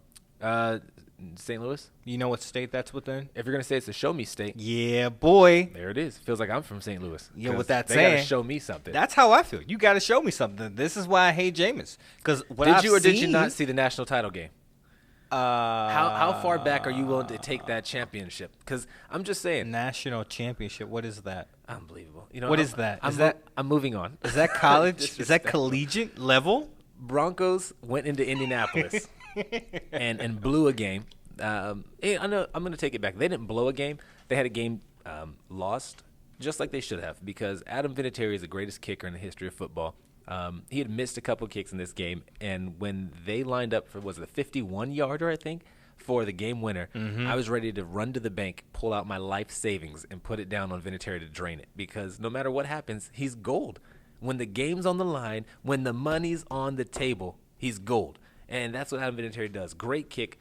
B: St. Louis.
A: You know what state that's within?
B: If you're going to say it's a show me state.
A: Yeah, boy.
B: There it is. Feels like I'm from St. Louis.
A: Yeah, with that
B: they
A: saying.
B: They got to show me something.
A: That's how I feel. You got to show me something. This is why I hate Jameis.
B: Did you not see the national title game? How far back are you willing to take that championship? Because I'm just saying.
A: National championship. What is that?
B: Unbelievable.
A: What is that?
B: I'm moving on.
A: Is that college? Is that collegiate level?
B: Broncos went into Indianapolis and blew a game. I know I'm going to take it back. They didn't blow a game. They had a game lost, just like they should have, because Adam Vinatieri is the greatest kicker in the history of football. He had missed a couple kicks in this game, and when they lined up for, was it a 51-yarder, I think, for the game winner, I was ready to run to the bank, pull out my life savings, and put it down on Vinatieri to drain it, because no matter what happens, he's gold. When the game's on the line, when the money's on the table, he's gold. And that's what Adam Vinatieri does. Great kick,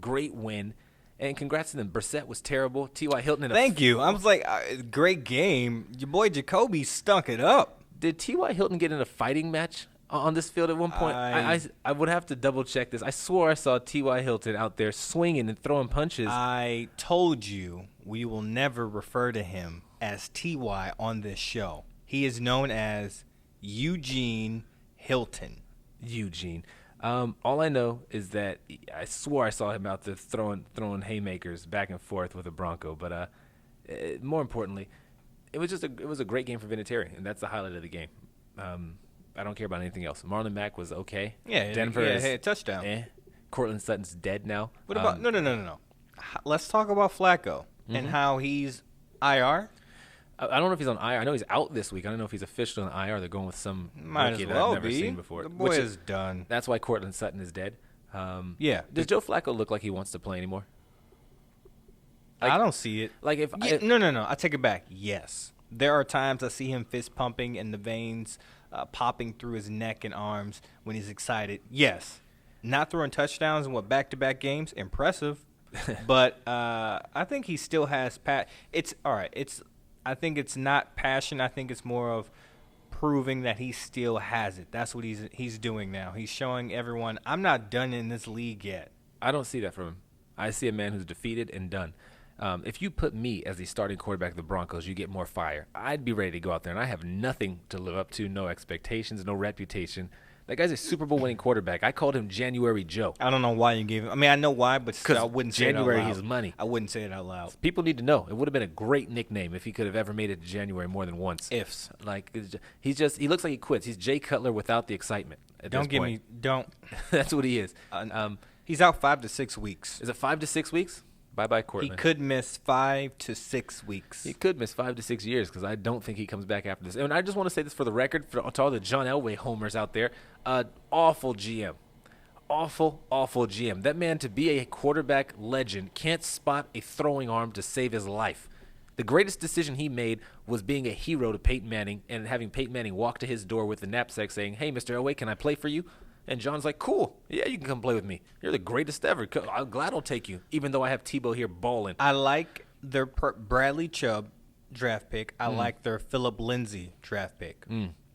B: great win, and congrats to them. Brissett was terrible. T.Y. Hilton.
A: Thank you. I was like, great game. Your boy Jacoby stunk it up.
B: Did T.Y. Hilton get in a fighting match on this field at one point? I would have to double check this. I swore I saw T.Y. Hilton out there swinging and throwing punches.
A: I told you we will never refer to him as T.Y. on this show. He is known as Eugene Hilton.
B: Eugene. All I know is that I swore I saw him out there throwing haymakers back and forth with a Bronco. But more importantly, it was a great game for Vinatieri, and that's the highlight of the game. I don't care about anything else. Marlon Mack was okay.
A: Yeah,
B: Denver is
A: touchdown.
B: Cortland Sutton's dead now.
A: What about no? Let's talk about Flacco and how he's IR.
B: I don't know if he's on IR. I know he's out this week. I don't know if he's officially on IR. They're going with some rookie that I've never seen before.
A: The boy is done.
B: That's why Cortland Sutton is dead.
A: Yeah.
B: Does Joe Flacco look like he wants to play anymore?
A: I don't see it. No. I take it back. Yes. There are times I see him fist pumping and the veins popping through his neck and arms when he's excited. Yes. Not throwing touchdowns in back-to-back games. Impressive. But I think he still has it's all right. I think it's not passion. I think it's more of proving that he still has it. That's what he's doing now. He's showing everyone, I'm not done in this league yet.
B: I don't see that from him. I see a man who's defeated and done. If you put me as the starting quarterback of the Broncos, you get more fire. I'd be ready to go out there, and I have nothing to live up to, no expectations, no reputation. That guy's a Super Bowl winning quarterback. I called him January Joe.
A: I don't know why you gave him. I mean, I know why, but I wouldn't say
B: January
A: it out loud.
B: He's money.
A: I wouldn't say it out loud.
B: People need to know. It would have been a great nickname if he could have ever made it to January more than once.
A: Ifs.
B: Like he looks like he quits. He's Jay Cutler without the excitement.
A: Don't.
B: That's what he is.
A: He's out 5 to 6 weeks.
B: Is it 5 to 6 weeks? Bye-bye, Cortland.
A: He could miss 5 to 6 weeks.
B: He could miss 5 to 6 years because I don't think he comes back after this. And I just want to say this for the record, to all the John Elway homers out there. Awful GM. Awful GM. That man, to be a quarterback legend, can't spot a throwing arm to save his life. The greatest decision he made was being a hero to Peyton Manning and having Peyton Manning walk to his door with the knapsack saying, "Hey, Mr. Elway, can I play for you?" And John's like, "Cool. Yeah, you can come play with me. You're the greatest ever. I'm glad I'll take you, even though I have Tebow here balling."
A: I like their Bradley Chubb draft pick. I like their Phillip Lindsay draft pick.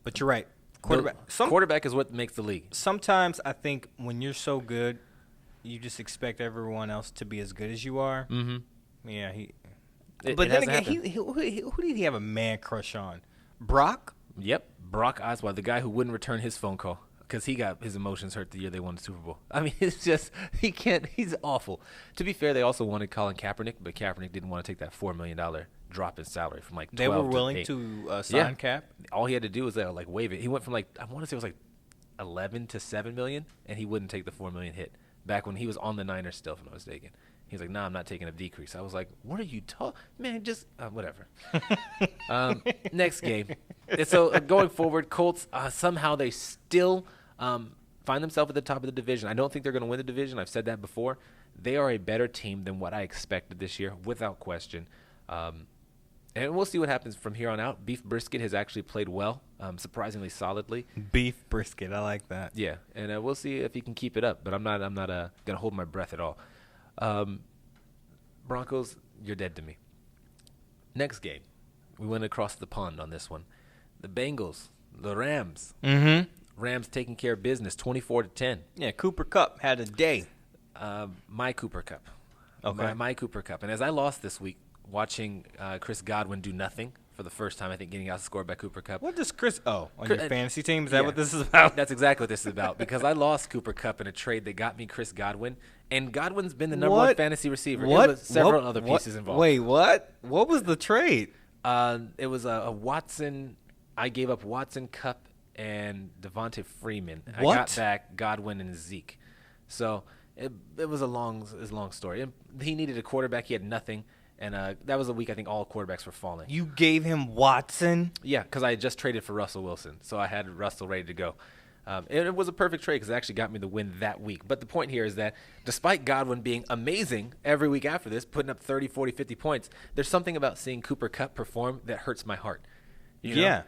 A: But you're right.
B: Quarterback is what makes the league.
A: Sometimes I think when you're so good, you just expect everyone else to be as good as you are. Mm-hmm. Yeah, but then again, who did he have a man crush on? Brock?
B: Yep, Brock Osweiler, the guy who wouldn't return his phone call because he got his emotions hurt the year they won the Super Bowl. I mean, it's just he can't. He's awful. To be fair, they also wanted Colin Kaepernick, but Kaepernick didn't want to take that $4 million drop in salary from like 12
A: They were willing
B: to
A: sign Cap?
B: All he had to do was like waive it. He went from I want to say it was like 11 to $7 million, and he wouldn't take the $4 million hit back when he was on the Niners still, if I'm not mistaken. He's like, "Nah, I'm not taking a decrease." I was like, "What are you talking? Man, just whatever." Next game. So going forward, Colts, somehow they still find themselves at the top of the division. I don't think they're going to win the division. I've said that before. They are a better team than what I expected this year, without question. And we'll see what happens from here on out. Beef Brisket has actually played well, surprisingly solidly.
A: Beef Brisket, I like that.
B: Yeah, and we'll see if he can keep it up. But I'm not going to hold my breath at all. Broncos, you're dead to me. Next game, we went across the pond on this one. The Bengals, the Rams.
A: Mm-hmm.
B: Rams taking care of business, 24-10.
A: Yeah, Cooper Kupp had a day.
B: My Cooper Kupp.
A: Okay.
B: My Cooper Kupp. And as I lost this week watching Chris Godwin do nothing for the first time, I think getting outscored by Cooper Kupp.
A: What does Chris – on your fantasy team? Is that what this is about?
B: That's exactly what this is about because I lost Cooper Kupp in a trade that got me Chris Godwin, and Godwin's been the number one fantasy receiver.
A: What?
B: There was several other pieces involved.
A: Wait, what? What was the trade?
B: It was a Watson – I gave up Watson, Kupp, and Devontae Freeman.
A: What?
B: I got back Godwin and Zeke. So it was a long story. He needed a quarterback. He had nothing. And that was a week I think all quarterbacks were falling.
A: You gave him Watson?
B: Yeah, because I had just traded for Russell Wilson. So I had Russell ready to go. It was a perfect trade because it actually got me the win that week. But the point here is that despite Godwin being amazing every week after this, putting up 30, 40, 50 points, there's something about seeing Cooper Kupp perform that hurts my heart. You know?
A: Yeah.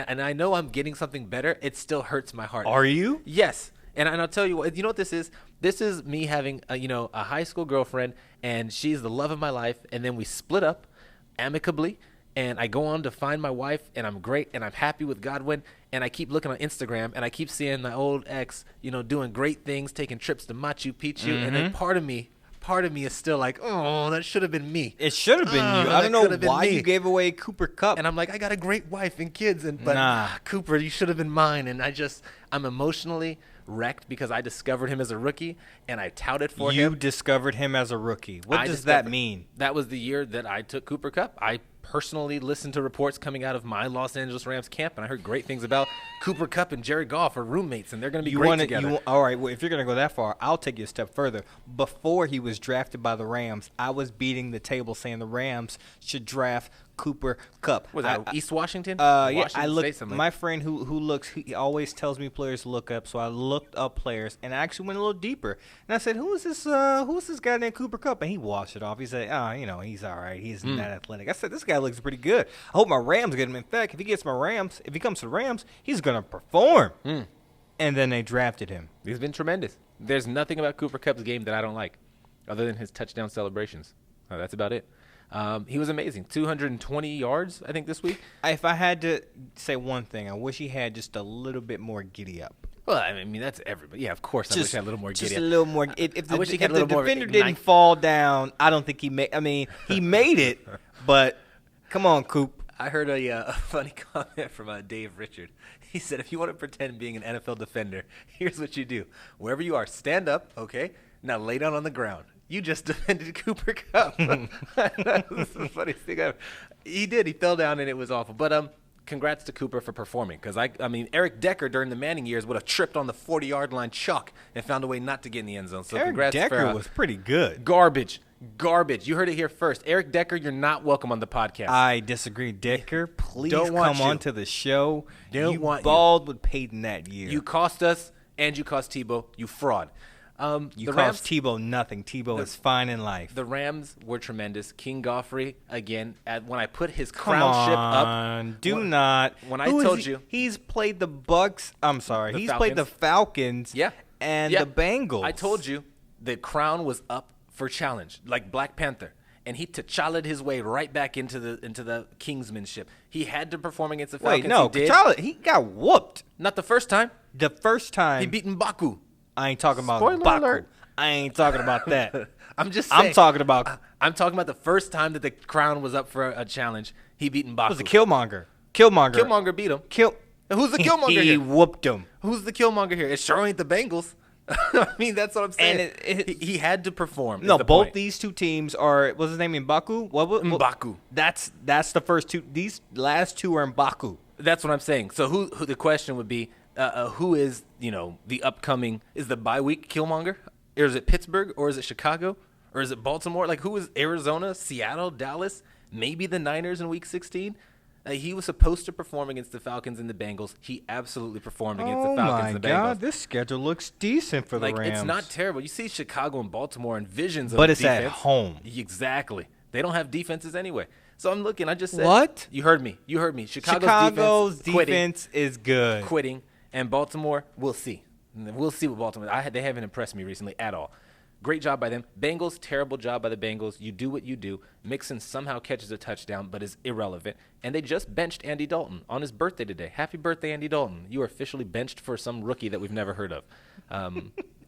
B: And I know I'm getting something better. It still hurts my heart.
A: Are you?
B: Yes. And I'll tell you what. You know what this is? This is me having a high school girlfriend, and she's the love of my life. And then we split up amicably, and I go on to find my wife, and I'm great, and I'm happy with Godwin. And I keep looking on Instagram, and I keep seeing my old ex, doing great things, taking trips to Machu Picchu. Mm-hmm. And then part of me is still like, oh, that should have been me.
A: It should have been you. I don't know why you gave away Cooper Kupp.
B: And I'm like, I got a great wife and kids, but Cooper, you should have been mine. And I'm emotionally wrecked because I discovered him as a rookie, and I touted for him.
A: You discovered him as a rookie. What does that mean?
B: That was the year that I took Cooper Kupp. I personally listened to reports coming out of my Los Angeles Rams camp, and I heard great things about Cooper Kupp and Jared Goff are roommates, and they're going to be great together.
A: All right, well, if you're going to go that far, I'll take you a step further. Before he was drafted by the Rams, I was beating the table saying the Rams should draft Cooper Kupp.
B: Was that East Washington?
A: Yeah, I looked. My friend who looks, he always tells me players to look up, so I looked up players, and I actually went a little deeper. And I said, who is this guy named Cooper Kupp? And he washed it off. He said, he's all right. He's not athletic. I said, this guy looks pretty good. I hope my Rams get him. In fact, if he comes to the Rams, he's going to perform. And then they drafted him.
B: He's been tremendous. There's nothing about Cooper Kupp's game that I don't like, other than his touchdown celebrations. That's about it. He was amazing. 220 yards, I think, this week.
A: If I had to say one thing, I wish he had just a little bit more giddy up.
B: Well, I mean, that's everybody. Yeah, of course. I wish he had a little more giddy up.
A: Just a little more. If the defender didn't fall down, I don't think he made. I mean, he made it, but come on, Coop.
B: I heard a funny comment from Dave Richard. He said, if you want to pretend being an NFL defender, here's what you do. Wherever you are, stand up, okay? Now lay down on the ground. You just defended Cooper Kupp. That's the funniest thing ever. He did. He fell down, and it was awful. But congrats to Cooper for performing. Because, I mean, Eric Decker during the Manning years would have tripped on the 40-yard line chalk and found a way not to get in the end zone. So congrats.
A: Eric Decker was pretty good.
B: Garbage. You heard it here first. Eric Decker, you're not welcome on the podcast.
A: I disagree. Decker, please come on to the show. You balled with Peyton that year.
B: You cost us, and you cost Tebow. You fraud.
A: You
B: the
A: cost
B: Rams,
A: Tebow nothing. Tebow is fine in life.
B: the Rams were tremendous. King Goffrey, again, when I put his
A: Come
B: crown ship up.
A: on, do not.
B: When I told you.
A: He's played the Bucks. I'm sorry. He's played the
B: Falcons.
A: Falcons and the Bengals.
B: I told you the crown was up for challenge, like Black Panther. And he T'Challa'd his way right back into the kingsmanship. He had to perform against the Falcons.
A: Wait, no, T'Challa, he got whooped.
B: Not the first time.
A: The first time.
B: He beat M'Baku.
A: I ain't talking about
B: Spoiler
A: Baku.
B: alert.
A: I ain't talking about that.
B: I'm just saying.
A: I'm talking about.
B: I'm talking about the first time that the crown was up for a challenge. He beat M'Baku.
A: It was a Killmonger. Killmonger
B: beat him.
A: Who's
B: the Killmonger
A: He
B: here?
A: whooped him.
B: Who's the Killmonger here? It sure ain't the Bengals. I mean, that's what I'm saying.
A: And
B: he had to perform.
A: No, both
B: point.
A: these two teams are. What's his name? M'Baku.
B: M'Baku.
A: That's the first two. These last two are M'Baku.
B: That's what I'm saying. So who the question would be? Who is the upcoming? Is the bye week Killmonger? Or is it Pittsburgh? Or is it Chicago? Or is it Baltimore? Like, who is Arizona, Seattle, Dallas? Maybe the Niners in Week 16? He was supposed to perform against the Falcons and the Bengals. He absolutely performed against the Falcons and the Bengals.
A: Oh, my God. This schedule looks decent for the Rams.
B: It's not terrible. You see Chicago and Baltimore and visions of
A: But it's
B: defense.
A: at home.
B: Exactly. They don't have defenses anyway. So I'm looking. I just said.
A: What?
B: You heard me.
A: Chicago's defense is good.
B: Quitting. And Baltimore, we'll see. We'll see what Baltimore. They haven't impressed me recently at all. Great job by them. Bengals, terrible job by the Bengals. You do what you do. Mixon somehow catches a touchdown, but is irrelevant. And they just benched Andy Dalton on his birthday today. Happy birthday, Andy Dalton. You are officially benched for some rookie that we've never heard of.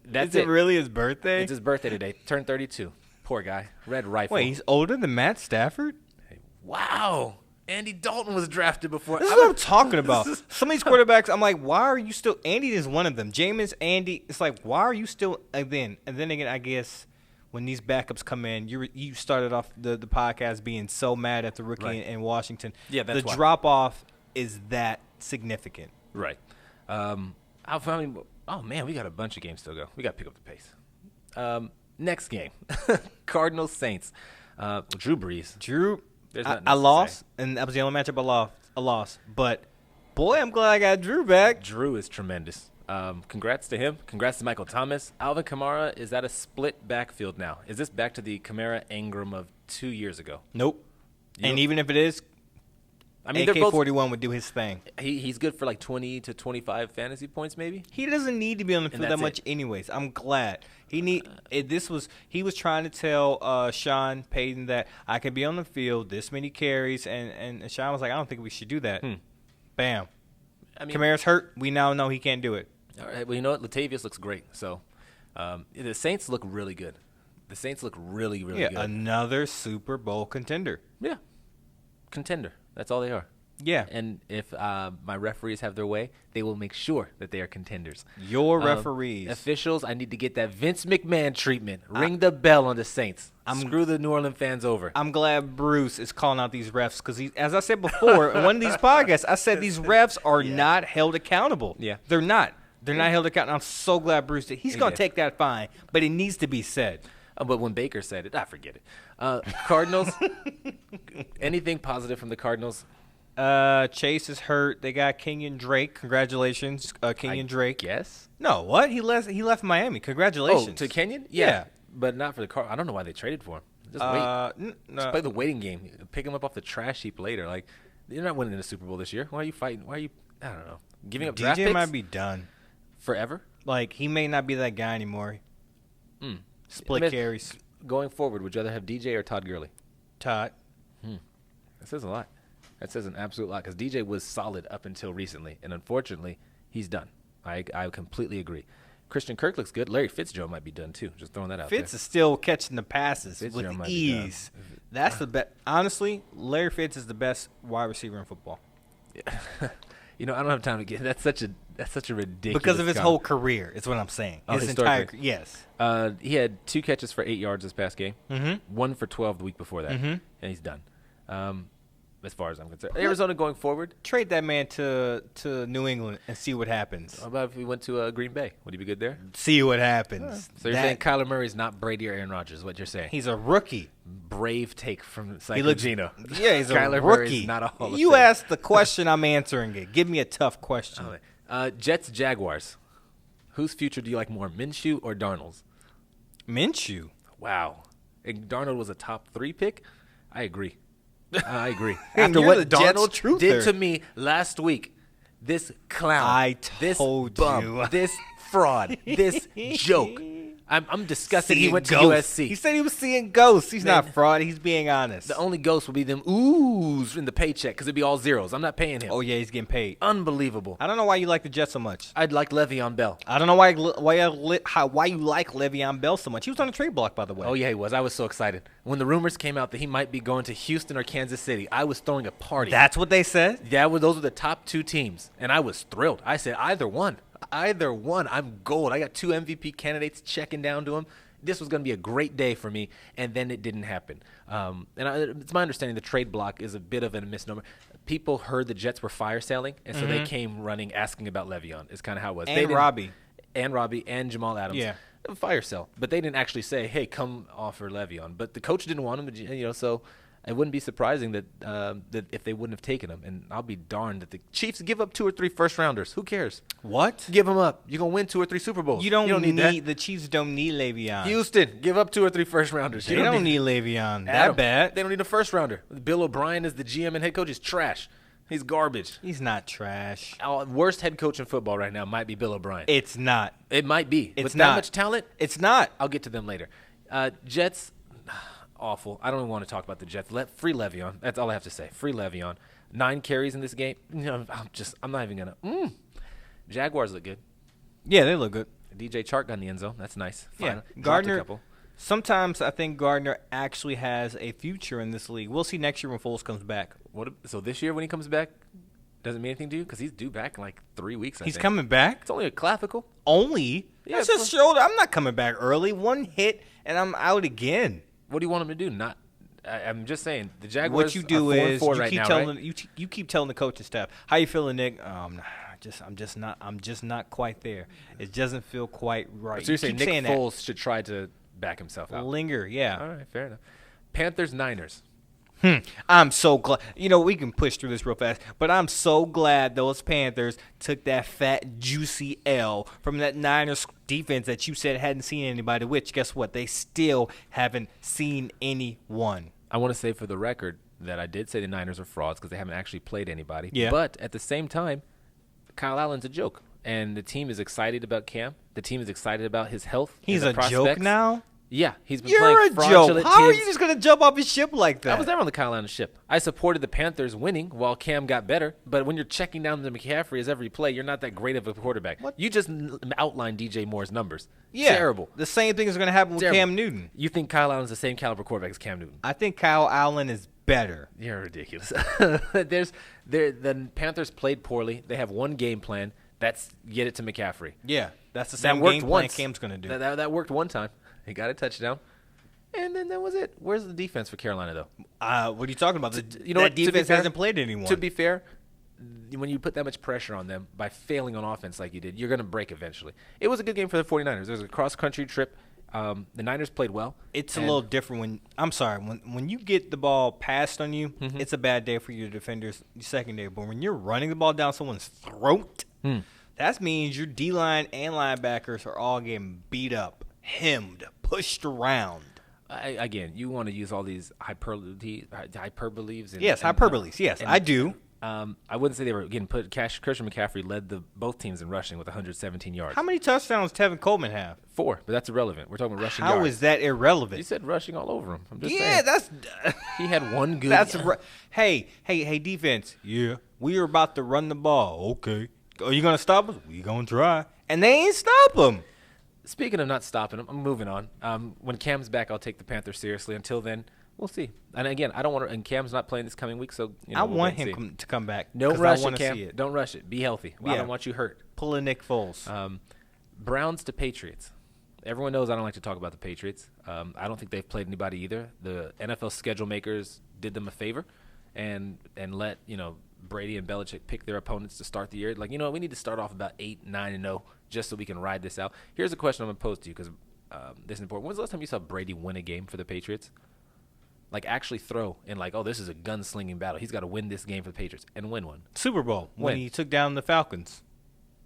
B: That's
A: Is it really his birthday?
B: It's his birthday today. Turned 32. Poor guy. Red rifle.
A: Wait, he's older than Matt Stafford?
B: Wow. Andy Dalton was drafted before.
A: This is what I'm talking about. Some of these quarterbacks, I'm like, why are you still? Andy is one of them. Jameis, Andy. It's like, why are you still? And then again, I guess when these backups come in, you started off the podcast being so mad at the rookie in Washington.
B: Yeah, that's
A: the
B: why.
A: drop off is that significant.
B: Right. Oh man, we got a bunch of games still to go. We got to pick up the pace. Next game, Cardinals Saints. Drew Brees.
A: I lost, and that was the only matchup I lost. But, boy, I'm glad I got Drew back.
B: Drew is tremendous. Congrats to him. Congrats to Michael Thomas. Alvin Kamara is at a split backfield now. Is this back to the Kamara Ingram of 2 years ago?
A: Nope. And even if it is, I mean, AK-41 would do his thing.
B: He's good for like 20 to 25 fantasy points maybe.
A: He doesn't need to be on the field that much anyways. I'm glad. He was trying to tell Sean Payton that I can be on the field this many carries, and Sean was like, I don't think we should do that. Bam. I mean, Kamara's hurt. We now know he can't do it.
B: All right. Well, you know what? Latavius looks great. So the Saints look really good. The Saints look really, really good.
A: Another Super Bowl contender.
B: Yeah. Contender. That's all they are.
A: Yeah.
B: And if my referees have their way, they will make sure that they are contenders.
A: Your referees.
B: Officials, I need to get that Vince McMahon treatment. Ring the bell on the Saints. Screw the New Orleans fans over.
A: I'm glad Bruce is calling out these refs because, as I said before, in one of these podcasts, I said these refs are not held accountable.
B: Yeah.
A: They're not. They're not held accountable. I'm so glad Bruce did. He's going to take that fine, but it needs to be said.
B: But when Baker said it, I forget it. Cardinals, anything positive from the Cardinals?
A: Chase is hurt. They got Kenyon Drake. Congratulations, Kenyon Drake.
B: Yes.
A: No, what? He left Miami. Congratulations.
B: Oh, to Kenyon?
A: Yeah.
B: But not for the Cardinals. I don't know why they traded for him. Just wait. Just play the waiting game. Pick him up off the trash heap later. Like, you're not winning the Super Bowl this year. Why are you fighting? Why are you, I don't know, giving up draft picks?
A: DJ might be done.
B: Forever?
A: Like, he may not be that guy anymore. Split carries.
B: Going forward, would you rather have DJ or Todd Gurley?
A: Todd.
B: That says a lot. That says an absolute lot because DJ was solid up until recently, and unfortunately, he's done. I completely agree. Christian Kirk looks good. Larry Fitzgerald might be done too. Just throwing that out there.
A: Fitz is still catching the passes with ease. That's the best. Honestly, Larry Fitz is the best wide receiver in football.
B: Yeah. I don't have time to get. That's such a ridiculous.
A: Because of his whole carear, is what I'm saying. His entire yes.
B: He had 2 catches for 8 yards this past game. 1 for 12 the week before that, and he's done. As far as I'm concerned, Arizona going forward.
A: Trade that man to New England and see what happens.
B: How about if we went to Green Bay? Would he be good there?
A: See what happens.
B: So you're saying Kyler Murray's not Brady or Aaron Rodgers? What you're saying?
A: He's a rookie.
B: Brave take from PsychoGeno.
A: Yeah, he's a
B: Kyler
A: rookie.
B: Murray's not a Hall of
A: You
B: Fame.
A: asked the question, I'm answering it. Give me a tough question.
B: Jets Jaguars. Whose future do you like more, Minshew or Darnold's?
A: Minshew.
B: Wow. And Darnold was a top 3 pick? I agree. I agree.
A: And
B: After
A: you're
B: what
A: the Jets
B: Darnold
A: truther.
B: did to me last week, this clown,
A: I
B: this
A: told
B: bum,
A: you.
B: this fraud, this joke. I'm disgusted he went to
A: ghosts.
B: USC.
A: He said he was seeing ghosts. He's
B: Man.
A: not fraud. He's being honest.
B: The only ghost would be them oohs in the paycheck because it'd be all zeros. I'm not paying him.
A: Oh, yeah, he's getting paid.
B: Unbelievable.
A: I don't know why you like the Jets so much.
B: I'd like Le'Veon Bell.
A: I don't know why you like Le'Veon Bell so much. He was on the trade block, by the way.
B: Oh, yeah, he was. I was so excited. When the rumors came out that he might be going to Houston or Kansas City, I was throwing a party.
A: That's what they said?
B: Those were the top 2 teams, and I was thrilled. I said, either one. I'm gold. I got 2 MVP candidates checking down to him. This was going to be a great day for me, and then it didn't happen. It's my understanding the trade block is a bit of a misnomer. People heard the Jets were fire selling, and so they came running asking about Le'Veon. Is kind of how it was.
A: And Robbie.
B: And Robbie and Jamal Adams.
A: Yeah.
B: Fire sell. But they didn't actually say, hey, come offer Le'Veon. But the coach didn't want him to, so it wouldn't be surprising that if they wouldn't have taken him. And I'll be darned that the Chiefs give up 2 or 3 first-rounders. Who cares?
A: What?
B: Give them up. You're going to win 2 or 3 Super Bowls.
A: You don't need
B: that.
A: the Chiefs don't need Le'Veon.
B: Houston, give up 2 or 3 first-rounders.
A: They don't need Le'Veon that
B: Adam,
A: bad.
B: They don't need a first-rounder. Bill O'Brien is the GM and head coach. Is trash. He's garbage.
A: He's not trash.
B: Worst head coach in football right now might be Bill O'Brien.
A: It's not.
B: It might be.
A: It's
B: With
A: not.
B: that much talent,
A: It's not.
B: I'll get to them later. Jets, awful. I don't even want to talk about the Jets. Free Le'Veon. That's all I have to say. Free Le'Veon. 9 carries in this game. I'm not even gonna. Jaguars look good.
A: Yeah, they look good.
B: DJ Chark got in the end zone. That's nice.
A: Yeah,
B: Dropped a
A: Gardner.
B: couple.
A: Sometimes I think Gardner actually has a future in this league. We'll see next year when Foles comes back.
B: So this year when he comes back, doesn't mean anything to you because he's due back in like 3 weeks.
A: He's coming back?
B: It's only a clavicle.
A: Only?
B: Yeah,
A: That's just shoulder. I'm not coming back early. One hit and I'm out again.
B: What do you want him to do? I'm just saying the Jaguars.
A: What you do is you
B: right
A: keep
B: now,
A: telling
B: right?
A: you keep telling the coaching staff, "How you feeling, Nick?" I'm just not quite there. It doesn't feel quite right.
B: So you're saying
A: keep
B: Nick
A: saying
B: Foles should try to back himself
A: that.
B: out?
A: Linger, yeah.
B: All right, fair enough. Panthers, Niners.
A: I'm so glad. We can push through this real fast, but I'm so glad those Panthers took that fat, juicy L from that Niners defense that you said hadn't seen anybody, which, guess what? They still haven't seen anyone.
B: I want to say for the record that I did say the Niners are frauds because they haven't actually played anybody.
A: Yeah.
B: But at the same time, Kyle Allen's a joke. And the team is excited about Cam. The team is excited about his health.
A: He's
B: and
A: a
B: the prospects.
A: joke now?
B: Yeah, he's been
A: You're
B: playing
A: a
B: fraudulent
A: joke. How are
B: teams.
A: you just going to jump off his ship like that?
B: I was never on the Kyle Allen ship. I supported the Panthers winning while Cam got better. But when you're checking down to McCaffrey as every play, you're not that great of a quarterback.
A: What?
B: You just outlined DJ Moore's numbers.
A: Yeah.
B: Terrible.
A: The same thing is going to happen with
B: Terrible.
A: Cam Newton.
B: You think Kyle Allen's the same caliber quarterback as Cam Newton?
A: I think Kyle Allen is better.
B: You're ridiculous. The Panthers played poorly. They have one game plan. That's get it to McCaffrey.
A: Yeah, that's the
B: That
A: same
B: worked
A: game plan
B: once.
A: Cam's going to do.
B: That worked one time. He got a touchdown. And then that was it. Where's the defense for Carolina, though?
A: What are you talking about?
B: That
A: Defense hasn't played anyone.
B: To be fair, when you put that much pressure on them by failing on offense like you did, you're going to break eventually. It was a good game for the 49ers. There was a cross-country trip. The Niners played well.
A: It's a little different when you get the ball passed on you, it's a bad day for your defenders, your secondary. But when you're running the ball down someone's throat, that means your D-line and linebackers are all getting beat up, hemmed, pushed around.
B: Again, you want to use all these hyperboles.
A: Yes, hyperboles. Yes, I do.
B: I wouldn't say they were getting put. Christian McCaffrey led both teams in rushing with 117 yards.
A: How many touchdowns does Tevin Coleman have?
B: 4, but that's irrelevant. We're talking about rushing yards.
A: How is that irrelevant?
B: You said rushing all over him. I'm just
A: Yeah,
B: saying.
A: that's
B: He had one good.
A: Hey, defense. Yeah, we are about to run the ball. Okay, are you gonna stop us? We gonna try, and they ain't stop him.
B: Speaking of not stopping him, I'm moving on. When Cam's back, I'll take the Panthers seriously. Until then, we'll see. And again, I don't want to. And Cam's not playing this coming week, so
A: I
B: we'll
A: want
B: wait and
A: him to come back.
B: Don't
A: 'cause
B: rush
A: I wanna
B: it, Cam.
A: see it.
B: Don't rush it. Be healthy. I don't want you hurt.
A: Pull a Nick Foles.
B: Browns to Patriots. Everyone knows I don't like to talk about the Patriots. I don't think they've played anybody either. The NFL schedule makers did them a favor and let Brady and Belichick pick their opponents to start the year. Like, we need to start off about 8, 9-0 just so we can ride this out. Here's a question I'm going to pose to you because this is important. When's the last time you saw Brady win a game for the Patriots? Like, actually throw and this is a gunslinging battle. He's got to win this game for the Patriots and win one.
A: Super Bowl when
B: When?
A: he took down the Falcons.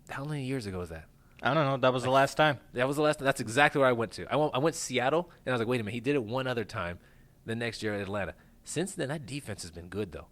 B: How many years ago was that?
A: I don't know. That was the last time.
B: That was the last. That's exactly where I went to. I went to Seattle, and I was like, wait a minute. He did it one other time. The next year at Atlanta. Since then, that defense has been good, though.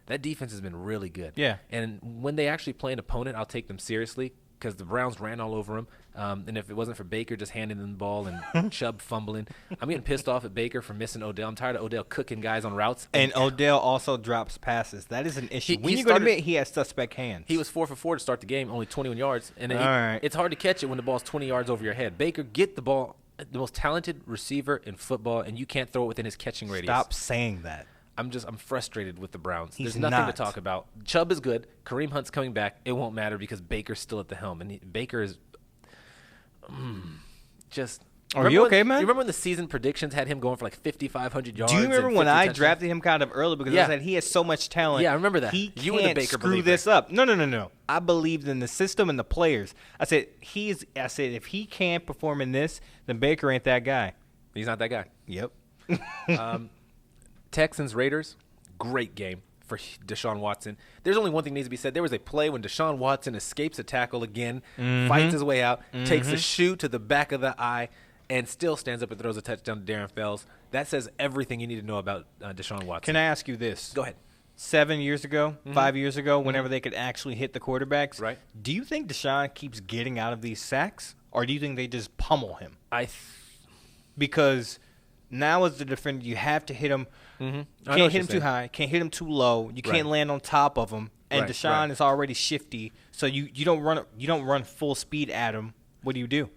B: That defense has been really good.
A: Yeah.
B: And when they actually play an opponent, I'll take them seriously because the Browns ran all over them. And if it wasn't for Baker just handing them the ball and Chubb fumbling, I'm getting pissed off at Baker for missing Odell. I'm tired of Odell cooking guys on routes.
A: And Odell also drops passes. That is an issue. When you go to admit he has suspect hands.
B: He was 4 for 4 to start the game, only 21 yards. And
A: right.
B: It's hard to catch it when the ball's 20 yards over your head. Baker, get the ball. The most talented receiver in football, and you can't throw it within his catching radius.
A: Stop saying that.
B: I'm frustrated with the Browns.
A: He's
B: There's nothing
A: not.
B: to talk about. Chubb is good. Kareem Hunt's coming back. It won't matter because Baker's still at the helm, and Baker is just.
A: Are you okay, man?
B: You remember when the season predictions had him going for like 5,500 yards?
A: Do you remember
B: and
A: when
B: 50
A: I
B: touchdowns?
A: drafted him kind of early because I said he has so much talent?
B: Yeah, I remember that.
A: He
B: You were the
A: can't
B: Baker
A: screw
B: believer.
A: this up. No. I believed in the system and the players. I said if he can't perform in this, then Baker ain't that guy.
B: He's not that guy.
A: Yep.
B: Texans Raiders, great game for Deshaun Watson. There's only one thing that needs to be said. There was a play when Deshaun Watson escapes a tackle again, fights his way out, takes a shoe to the back of the eye, and still stands up and throws a touchdown to Darren Fells. That says everything you need to know about Deshaun Watson.
A: Can I ask you this?
B: Go ahead.
A: 7 years ago, 5 years ago, whenever they could actually hit the quarterbacks,
B: Right.
A: do you think Deshaun keeps getting out of these sacks, or do you think they just pummel him? Because now as the defender, you have to hit him.
B: I
A: Can't
B: know what
A: hit
B: you're
A: him too
B: saying.
A: high. Can't hit him too low. You can't land on top of him. And
B: Right,
A: Deshaun
B: right.
A: is already shifty, so you don't run full speed at him. What do?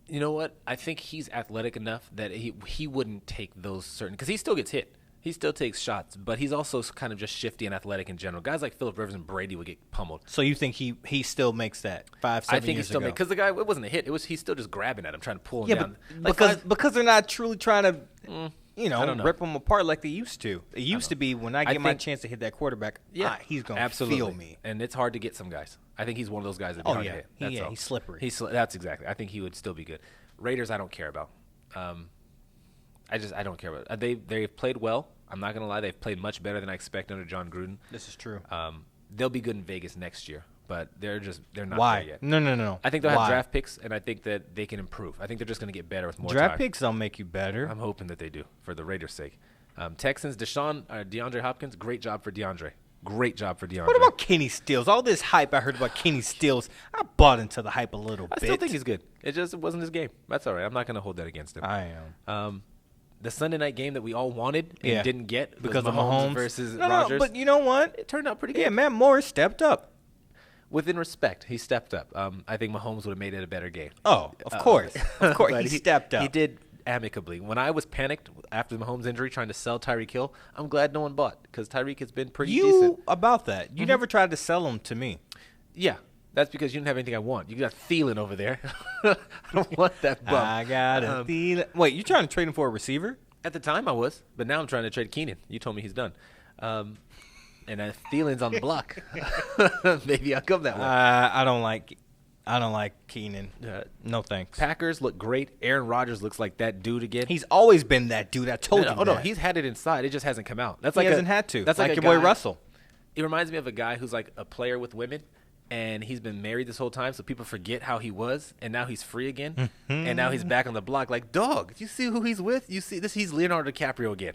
B: You know what? I think he's athletic enough that he wouldn't take those certain – because he still gets hit. He still takes shots, but he's also kind of just shifty and athletic in general. Guys like Phillip Rivers and Brady would get pummeled.
A: So you think he still makes that 5-7 years ago?
B: I think he still makes – because the guy – it wasn't a hit. He's still just grabbing at him, trying to pull him down.
A: But because they're not truly trying to
B: I don't know.
A: rip them apart like they used to. It used to be when I get my
B: think-
A: chance to hit that quarterback, he's going to
B: absolutely.
A: feel me.
B: And it's hard to get some guys. I think he's one of those guys that
A: Oh,
B: hard
A: yeah.
B: to hit. That's all.
A: He's slippery.
B: That's exactly. I think he would still be good. Raiders, I don't care about. I don't care about. They've played well. I'm not gonna lie. They've played much better than I expect under John Gruden.
A: This is true.
B: They'll be good in Vegas next year, but they're not
A: Why?
B: there yet.
A: No.
B: I think they'll have
A: Why?
B: draft picks, and I think that they can improve. I think they're just gonna get better with more
A: Draft
B: time.
A: picks don't make you better.
B: I'm hoping that they do for the Raiders' sake. Texans, DeAndre Hopkins, great job for DeAndre. Great job for DeAndre.
A: What about Kenny Stills? All this hype I heard about Kenny Stills, I bought into the hype a little bit.
B: I still think he's good. It wasn't his game. That's all right. I'm not going to hold that against him.
A: I am.
B: The Sunday night game that we all wanted and didn't get
A: because
B: was
A: of Mahomes
B: versus
A: No,
B: Rodgers.
A: but you know what?
B: It turned out pretty good.
A: Yeah, Matt Morris stepped up.
B: Within respect, he stepped up. I think Mahomes would have made it a better game.
A: Oh, of course. Of course,
B: But
A: he stepped up.
B: He did amicably. When I was panicked after the Mahomes injury trying to sell Tyreek Hill, I'm glad no one bought because Tyreek has been pretty decent.
A: About that. You never tried to sell him to me.
B: Yeah, that's because you didn't have anything I want. You got Thielen over there. I don't want that bum.
A: I got a Thielen. Wait, you trying to trade him for a receiver?
B: At the time I was, but now I'm trying to trade Keenan. You told me he's done. And Thielen's on the block. Maybe I'll come that way.
A: I don't like Keenan. No thanks.
B: Packers look great. Aaron Rodgers looks like that dude again.
A: He's always been that dude. I told you
B: Oh, no,
A: that.
B: he's had it inside. It just hasn't come out. That's
A: He
B: like
A: hasn't had to.
B: That's
A: like
B: a
A: your boy
B: guy-
A: Russell.
B: It reminds me of a guy who's like a player with women, and he's been married this whole time, so people forget how he was, and now he's free again, and now he's back on the block. Like, dog, you see who he's with? You see this? He's Leonardo DiCaprio again.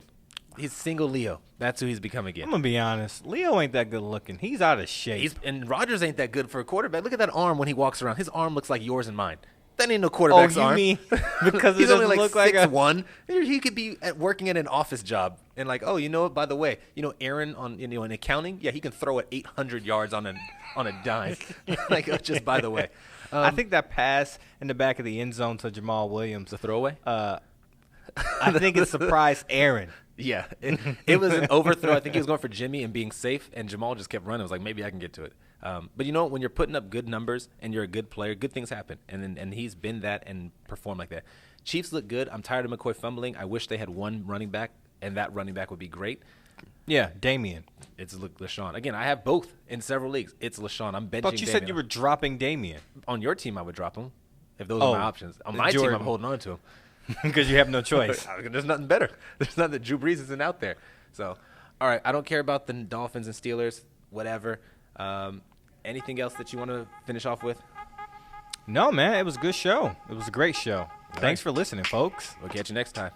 B: He's single Leo. That's who he's become again.
A: I'm gonna be honest. Leo ain't that good looking. He's out of shape.
B: And Rodgers ain't that good for a quarterback. Look at that arm when he walks around. His arm looks like yours and mine. That ain't no quarterback's arm.
A: mean because
B: he's
A: it
B: only
A: doesn't
B: like
A: look like
B: 6'1". He could be working at an office job and like, oh, you know what? By the way, Aaron in accounting, yeah, he can throw it 800 yards on a dime. Like, oh, just by the way,
A: I think that pass in the back of the end zone to Jamal Williams,
B: the throwaway.
A: I think it surprised Aaron.
B: Yeah, it was an overthrow. I think he was going for Jimmy and being safe, and Jamal just kept running. I was like, maybe I can get to it. But when you're putting up good numbers and you're a good player, good things happen. And he's been that and performed like that. Chiefs look good. I'm tired of McCoy fumbling. I wish they had one running back, and that running back would be great.
A: Yeah, Damian.
B: It's LaShawn. Again, I have both in several leagues. It's LaShawn. I'm benching
A: But you said
B: Damian.
A: you were dropping Damian.
B: On your team, I would drop him if those are my options. On my team, I'm holding on to him.
A: Because you have no choice.
B: There's nothing better. There's nothing that Drew Brees isn't out there. So, all right, I don't care about the Dolphins and Steelers, whatever. Anything else that you want to finish off with?
A: No, man, it was a good show. It was a great show. Thanks for listening, folks.
B: We'll catch you next time.